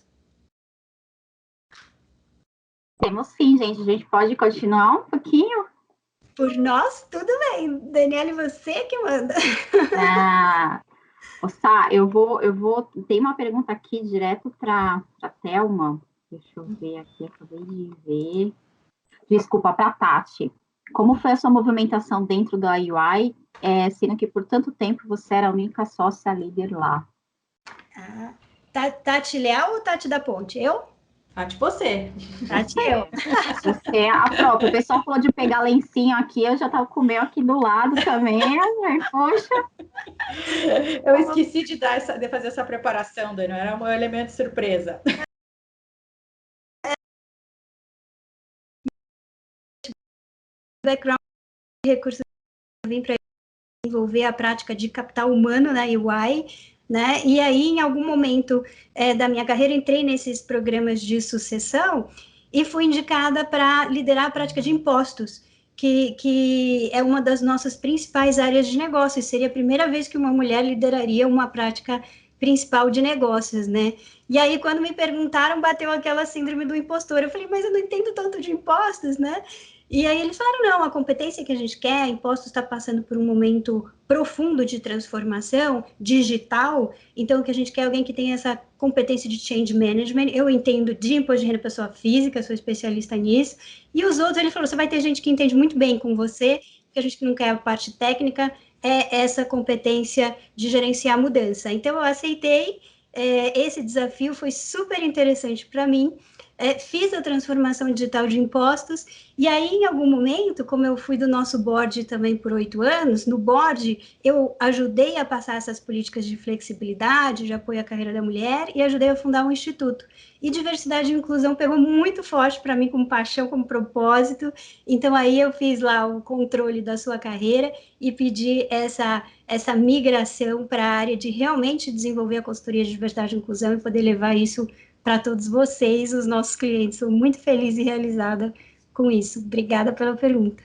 Temos sim, gente. A gente pode continuar um pouquinho?
Por nós, tudo bem. Daniele, você que manda.
Sá, eu vou... Tem uma pergunta aqui direto para a Thelma. Deixa eu ver aqui, acabei de ver... Desculpa, para a Tati. Como foi a sua movimentação dentro da UI, sendo que por tanto tempo você era a única sócia líder lá?
Tati Leal ou Tati da Ponte? Eu?
Tati, você.
Tati, eu.
Você é a própria. O pessoal falou de pegar lencinho aqui, eu já estava com o meu aqui do lado também. Poxa.
Eu esqueci de fazer essa preparação, Dani, era um elemento surpresa.
Background de recursos vim para desenvolver a prática de capital humano na UI, né? E aí, em algum momento da minha carreira, entrei nesses programas de sucessão e fui indicada para liderar a prática de impostos, que é uma das nossas principais áreas de negócios. Seria a primeira vez que uma mulher lideraria uma prática principal de negócios, né? E aí, quando me perguntaram, bateu aquela síndrome do impostor. Eu falei, mas eu não entendo tanto de impostos, né? E aí eles falaram, não, a competência que a gente quer, impostos está passando por um momento profundo de transformação digital, então o que a gente quer é alguém que tenha essa competência de change management. Eu entendo de imposto de renda pessoa física, sou especialista nisso, e os outros, ele falou, você vai ter gente que entende muito bem com você, que a gente que não quer a parte técnica, é essa competência de gerenciar a mudança. Então eu aceitei, esse desafio foi super interessante para mim, fiz a transformação digital de impostos, e aí, em algum momento, como eu fui do nosso board também por 8 anos, no board eu ajudei a passar essas políticas de flexibilidade, de apoio à carreira da mulher, e ajudei a fundar um instituto. E diversidade e inclusão pegou muito forte para mim, como paixão, como propósito, então aí eu fiz lá o controle da sua carreira e pedi essa migração para a área de realmente desenvolver a consultoria de diversidade e inclusão e poder levar isso para todos vocês, os nossos clientes. Sou muito feliz e realizada com isso. Obrigada pela pergunta.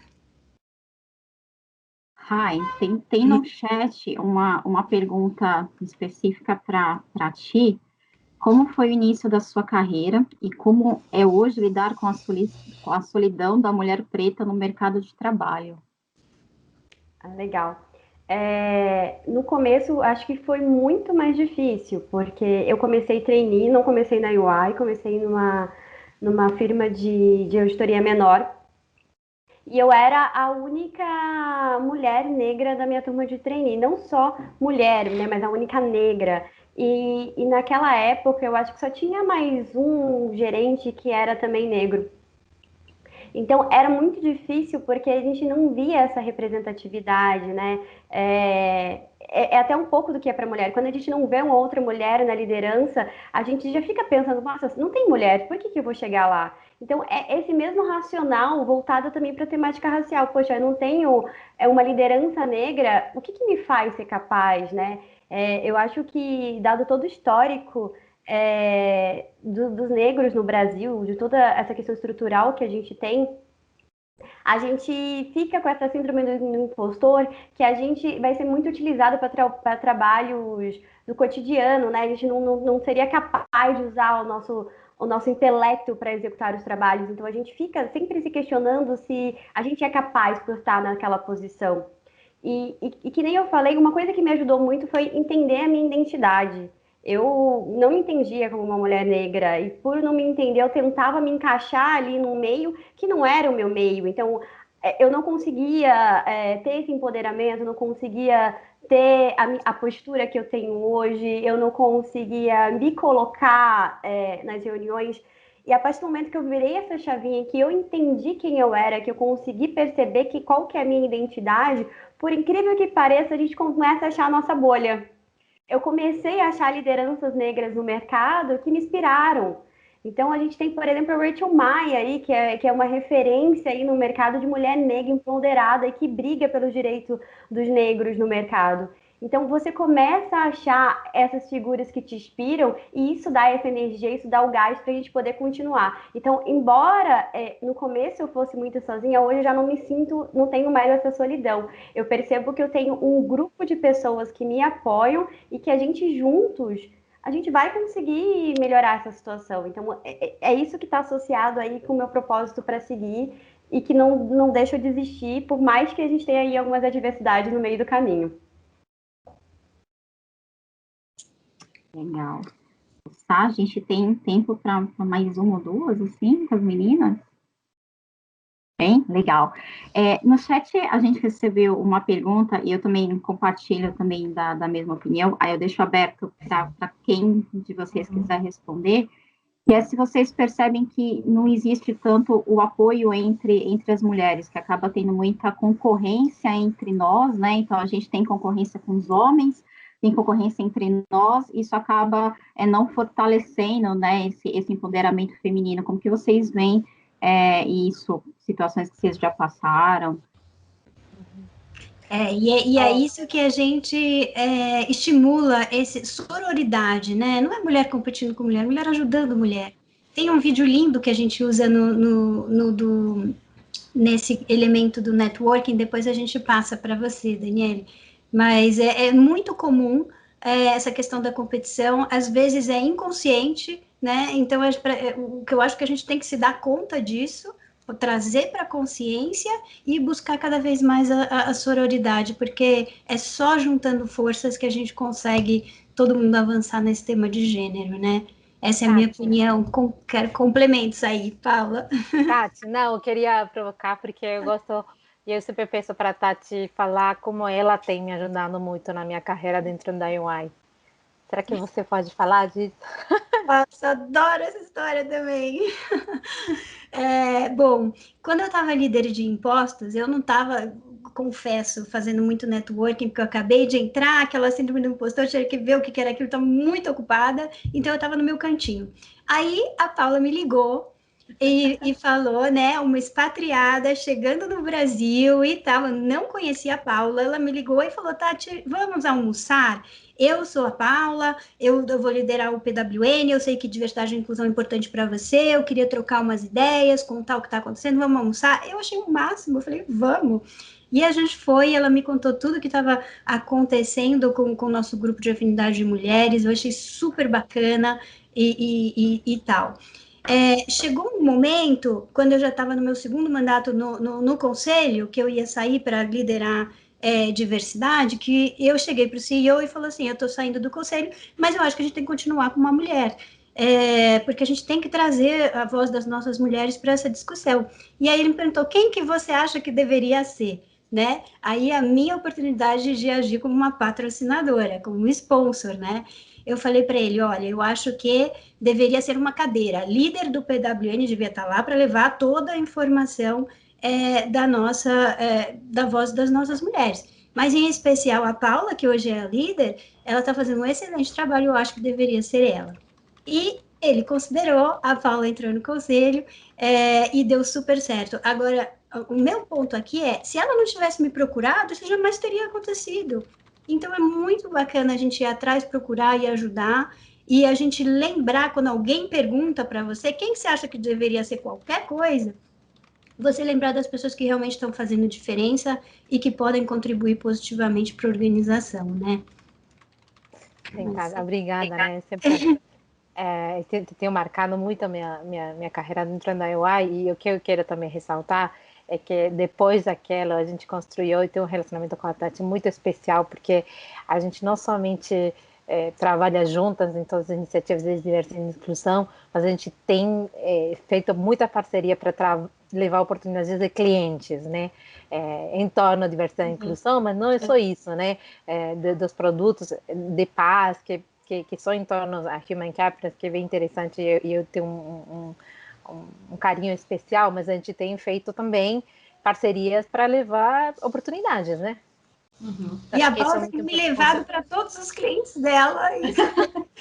Rai, tem no chat uma pergunta específica para ti. Como foi o início da sua carreira e como é hoje lidar com a solidão da mulher preta no mercado de trabalho?
Legal. No começo, acho que foi muito mais difícil, porque eu comecei trainee, não comecei na UI, comecei numa firma de auditoria menor, e eu era a única mulher negra da minha turma de trainee, não só mulher, né, mas a única negra. E naquela época, eu acho que só tinha mais um gerente que era também negro. Então, era muito difícil porque a gente não via essa representatividade, né? É até um pouco do que é para mulher. Quando a gente não vê uma outra mulher na liderança, a gente já fica pensando, nossa, não tem mulher, por que eu vou chegar lá? Então, é esse mesmo racional voltado também para a temática racial. Poxa, eu não tenho uma liderança negra, o que me faz ser capaz, né? Eu acho que, dado todo o histórico dos negros no Brasil, de toda essa questão estrutural que a gente tem, a gente fica com essa síndrome do impostor, que a gente vai ser muito utilizado para trabalhos do cotidiano, né? A gente não seria capaz de usar o nosso intelecto para executar os trabalhos, então a gente fica sempre se questionando se a gente é capaz por estar naquela posição. E que nem eu falei, uma coisa que me ajudou muito foi entender a minha identidade. Eu não me entendia como uma mulher negra, e por não me entender, eu tentava me encaixar ali num meio que não era o meu meio. Então, eu não conseguia ter esse empoderamento, não conseguia ter a postura que eu tenho hoje, eu não conseguia me colocar nas reuniões. E a partir do momento que eu virei essa chavinha, que eu entendi quem eu era, que eu consegui perceber qual que é a minha identidade, por incrível que pareça, a gente começa a achar a nossa bolha. Eu comecei a achar lideranças negras no mercado que me inspiraram. Então, a gente tem, por exemplo, a Rachel Maia, aí, que é uma referência aí no mercado de mulher negra empoderada e que briga pelos direitos dos negros no mercado. Então, você começa a achar essas figuras que te inspiram e isso dá essa energia, isso dá o gás para a gente poder continuar. Então, embora no começo eu fosse muito sozinha, hoje eu já não me sinto, não tenho mais essa solidão. Eu percebo que eu tenho um grupo de pessoas que me apoiam e que a gente juntos, a gente vai conseguir melhorar essa situação. Então, é isso que está associado aí com o meu propósito para seguir e que não deixa eu desistir, por mais que a gente tenha aí algumas adversidades no meio do caminho.
Legal. Tá, a gente tem tempo para mais uma ou duas, assim, com as meninas? Bem, legal. No chat a gente recebeu uma pergunta e eu também compartilho também da mesma opinião. Aí eu deixo aberto para quem de vocês quiser responder. E é se vocês percebem que não existe tanto o apoio entre as mulheres, que acaba tendo muita concorrência entre nós, né? Então, a gente tem concorrência com os homens, tem concorrência entre nós, isso acaba não fortalecendo, né, esse empoderamento feminino. Como que vocês veem isso, situações que vocês já passaram?
E é isso que a gente estimula, esse sororidade, né? Não é mulher competindo com mulher, mulher ajudando mulher. Tem um vídeo lindo que a gente usa nesse elemento do networking, depois a gente passa para você, Daniele. Mas é muito comum essa questão da competição, às vezes é inconsciente, né? Então, o que eu acho que a gente tem que se dar conta disso, trazer para a consciência e buscar cada vez mais a sororidade, porque é só juntando forças que a gente consegue todo mundo avançar nesse tema de gênero, né? Essa é a minha opinião. Quero complementos aí, Paula.
Tati, não, eu queria provocar, porque eu gosto, e eu sempre peço para a Tati falar como ela tem me ajudado muito na minha carreira dentro da UI. Será que você pode falar disso?
Nossa, adoro essa história também. Bom, quando eu estava líder de impostos, eu não estava, confesso, fazendo muito networking, porque eu acabei de entrar, aquela síndrome do impostor, eu tinha que ver o que era aquilo, estava muito ocupada, então eu estava no meu cantinho. Aí a Paula me ligou e falou, né, uma expatriada chegando no Brasil e tal, eu não conhecia a Paula, ela me ligou e falou, Tati, vamos almoçar? Eu sou a Paula, eu vou liderar o PWN, eu sei que diversidade e inclusão é importante para você, eu queria trocar umas ideias, contar o que está acontecendo, vamos almoçar? Eu achei o máximo, eu falei, vamos. E a gente foi, ela me contou tudo que estava acontecendo com o nosso grupo de afinidade de mulheres, eu achei super bacana e tal. Chegou um momento, quando eu já estava no meu segundo mandato no conselho, que eu ia sair para liderar diversidade, que eu cheguei para o CEO e falei assim, eu estou saindo do conselho, mas eu acho que a gente tem que continuar com uma mulher, porque a gente tem que trazer a voz das nossas mulheres para essa discussão. E aí ele me perguntou, quem que você acha que deveria ser? Né? Aí a minha oportunidade de agir como uma patrocinadora, como um sponsor, né? Eu falei para ele, olha, eu acho que deveria ser uma cadeira, líder do PWN devia estar lá para levar toda a informação da voz das nossas mulheres. Mas, em especial, a Paula, que hoje é a líder, ela está fazendo um excelente trabalho, eu acho que deveria ser ela. E ele considerou, a Paula entrou no conselho e deu super certo. Agora, o meu ponto aqui é, se ela não tivesse me procurado, isso jamais teria acontecido. Então, é muito bacana a gente ir atrás, procurar e ajudar, e a gente lembrar, quando alguém pergunta para você, quem você acha que deveria ser qualquer coisa, você lembrar das pessoas que realmente estão fazendo diferença e que podem contribuir positivamente para a organização, né?
Obrigada, né? Sempre tenho marcado muito a minha carreira dentro da UI, e o que eu quero também ressaltar é que depois daquilo a gente construiu e tem um relacionamento com a Tati muito especial, porque a gente não somente trabalha juntas em todas as iniciativas de diversidade e inclusão, mas a gente tem feito muita parceria para levar oportunidades de clientes, né, em torno da diversidade e inclusão, mas não é só isso, né, dos produtos de paz que são em torno da Human Capital, que é bem interessante, e eu tenho um carinho especial, mas a gente tem feito também parcerias para levar oportunidades, né?
Uhum. E a Paula tem me levado para todos os clientes dela.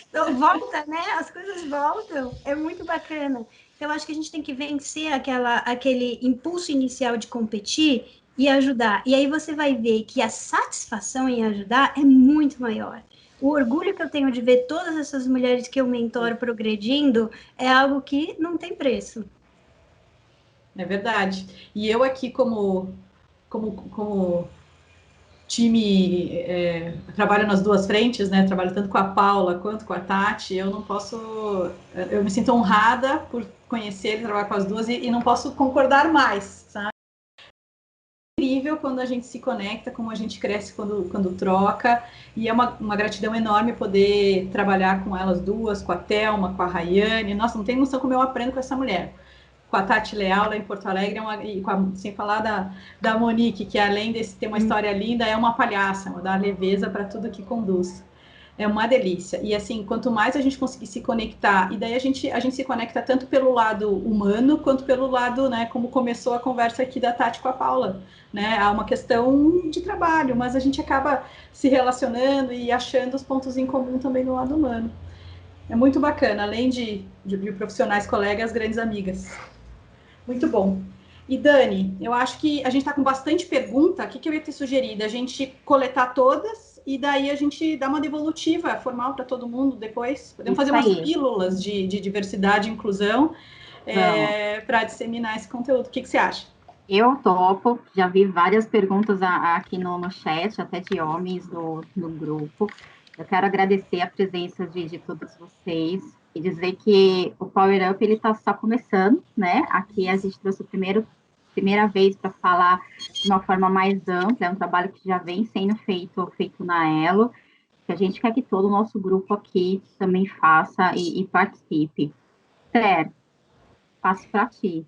Então, volta, né? As coisas voltam. É muito bacana. Então, acho que a gente tem que vencer aquele impulso inicial de competir e ajudar. E aí você vai ver que a satisfação em ajudar é muito maior. O orgulho que eu tenho de ver todas essas mulheres que eu mentoro progredindo é algo que não tem preço.
É verdade. E eu aqui como time, trabalho nas duas frentes, né? Trabalho tanto com a Paula quanto com a Tati. Eu me sinto honrada por conhecer e trabalhar com as duas e não posso concordar mais, sabe? É incrível quando a gente se conecta, como a gente cresce quando troca, e é uma gratidão enorme poder trabalhar com elas duas, com a Thelma, com a Rayane. Nossa, não tem noção como eu aprendo com essa mulher. Com a Tati Leal, lá em Porto Alegre, sem falar da Monique, que além de ter uma história linda, é uma palhaça, dá leveza para tudo que conduz. É uma delícia. E assim, quanto mais a gente conseguir se conectar, e daí a gente se conecta tanto pelo lado humano, quanto pelo lado, né, como começou a conversa aqui da Tati com a Paula, né? Há uma questão de trabalho, mas a gente acaba se relacionando e achando os pontos em comum também no lado humano. É muito bacana, além de profissionais, colegas, grandes amigas. Muito bom. E Dani, eu acho que a gente está com bastante pergunta. O que eu ia ter sugerido? A gente coletar todas e daí a gente dá uma devolutiva formal para todo mundo depois. Podemos fazer umas pílulas de diversidade e inclusão para disseminar esse conteúdo. O que você acha?
Eu topo, já vi várias perguntas aqui no chat, até de homens no grupo. Eu quero agradecer a presença de todos vocês e dizer que o Power Up ele está só começando, né? Aqui a gente trouxe primeira vez para falar de uma forma mais ampla, é um trabalho que já vem sendo feito na Elo, que a gente quer que todo o nosso grupo aqui também faça e participe. Ter, passo para ti.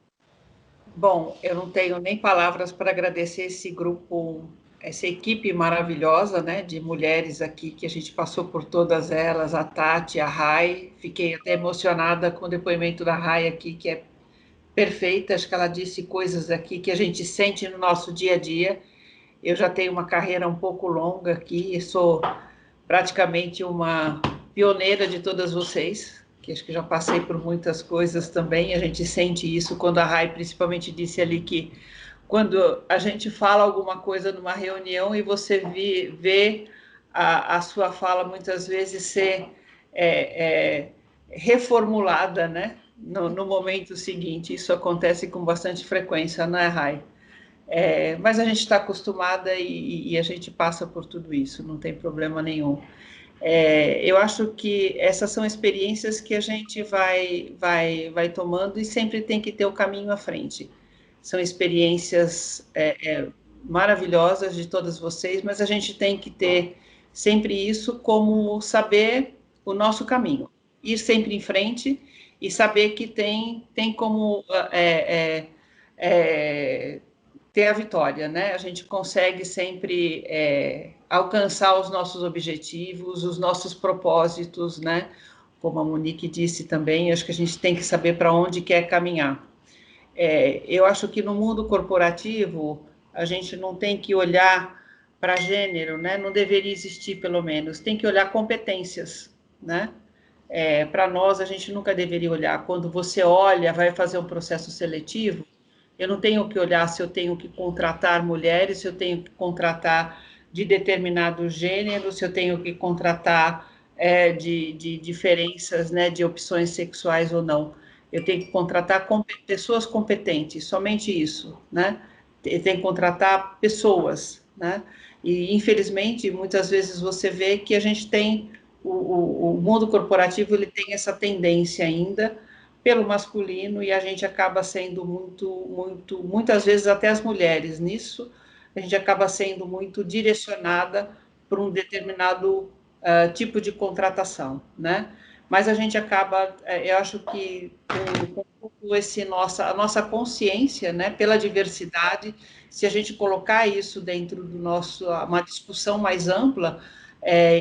Bom, eu não tenho nem palavras para agradecer esse grupo, essa equipe maravilhosa, né, de mulheres aqui, que a gente passou por todas elas, a Tati, a Rai. Fiquei até emocionada com o depoimento da Rai aqui, que é perfeita. Acho que ela disse coisas aqui que a gente sente no nosso dia a dia. Eu já tenho uma carreira um pouco longa aqui, e sou praticamente uma pioneira de todas vocês, que acho que já passei por muitas coisas também. A gente sente isso quando a Rai principalmente disse ali que quando a gente fala alguma coisa numa reunião e você vê a sua fala muitas vezes ser reformulada, né, no momento seguinte. Isso acontece com bastante frequência, não é, Rai? Mas a gente está acostumada e a gente passa por tudo isso, não tem problema nenhum. Eu acho que essas são experiências que a gente vai tomando e sempre tem que ter o caminho à frente. São experiências maravilhosas de todas vocês, mas a gente tem que ter sempre isso como saber o nosso caminho, ir sempre em frente e saber que tem como ter a vitória, né? A gente consegue sempre alcançar os nossos objetivos, os nossos propósitos, né? Como a Monique disse também, acho que a gente tem que saber para onde quer caminhar. Eu acho que no mundo corporativo, a gente não tem que olhar para gênero, né? Não deveria existir, pelo menos. Tem que olhar competências, né? Para nós, a gente nunca deveria olhar. Quando você olha, vai fazer um processo seletivo, eu não tenho que olhar se eu tenho que contratar mulheres, se eu tenho que contratar de determinado gênero, se eu tenho que contratar de diferenças, né, de opções sexuais ou não. Eu tenho que contratar pessoas competentes, somente isso, né? Eu tenho que contratar pessoas, né? E, infelizmente, muitas vezes você vê que a gente tem, o mundo corporativo, ele tem essa tendência ainda pelo masculino, e a gente acaba sendo muitas vezes, até as mulheres nisso, a gente acaba sendo muito direcionada para um determinado tipo de contratação, né? Mas a gente acaba, eu acho que com a nossa consciência, né, pela diversidade, se a gente colocar isso dentro uma discussão mais ampla,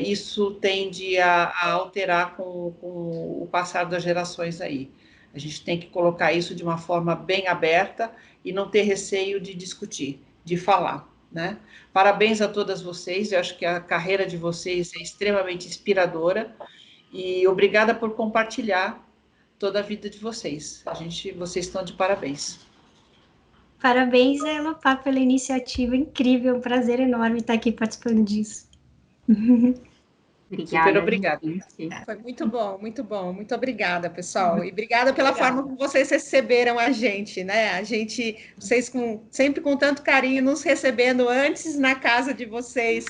isso tende a alterar com o passar das gerações aí. A gente tem que colocar isso de uma forma bem aberta e não ter receio de discutir, de falar, né? Parabéns a todas vocês, eu acho que a carreira de vocês é extremamente inspiradora e obrigada por compartilhar toda a vida de vocês. Vocês estão de parabéns.
Parabéns, Elopá, pela iniciativa incrível, um prazer enorme estar aqui participando disso.
Obrigada.
Super obrigada.
Foi muito bom, muito bom. Muito obrigada, pessoal. E obrigada pela forma como vocês receberam a gente, né? Vocês sempre com tanto carinho, nos recebendo antes na casa de vocês,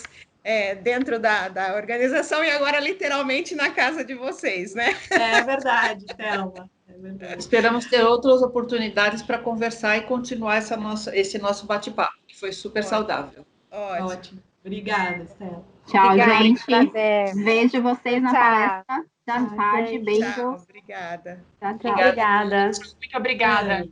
dentro da organização, e agora literalmente na casa de vocês, né?
É verdade, Thelma. É verdade.
Esperamos ter outras oportunidades para conversar e continuar esse nosso bate-papo, que foi super saudável.
Ótimo. Obrigada, Estela.
Tchau,
obrigada,
gente.
prazer.
Vejo vocês na palestra da tarde.
Gente,
Beijo.
tchau, obrigada.
Tchau, tchau.
Obrigada.
Muito obrigada.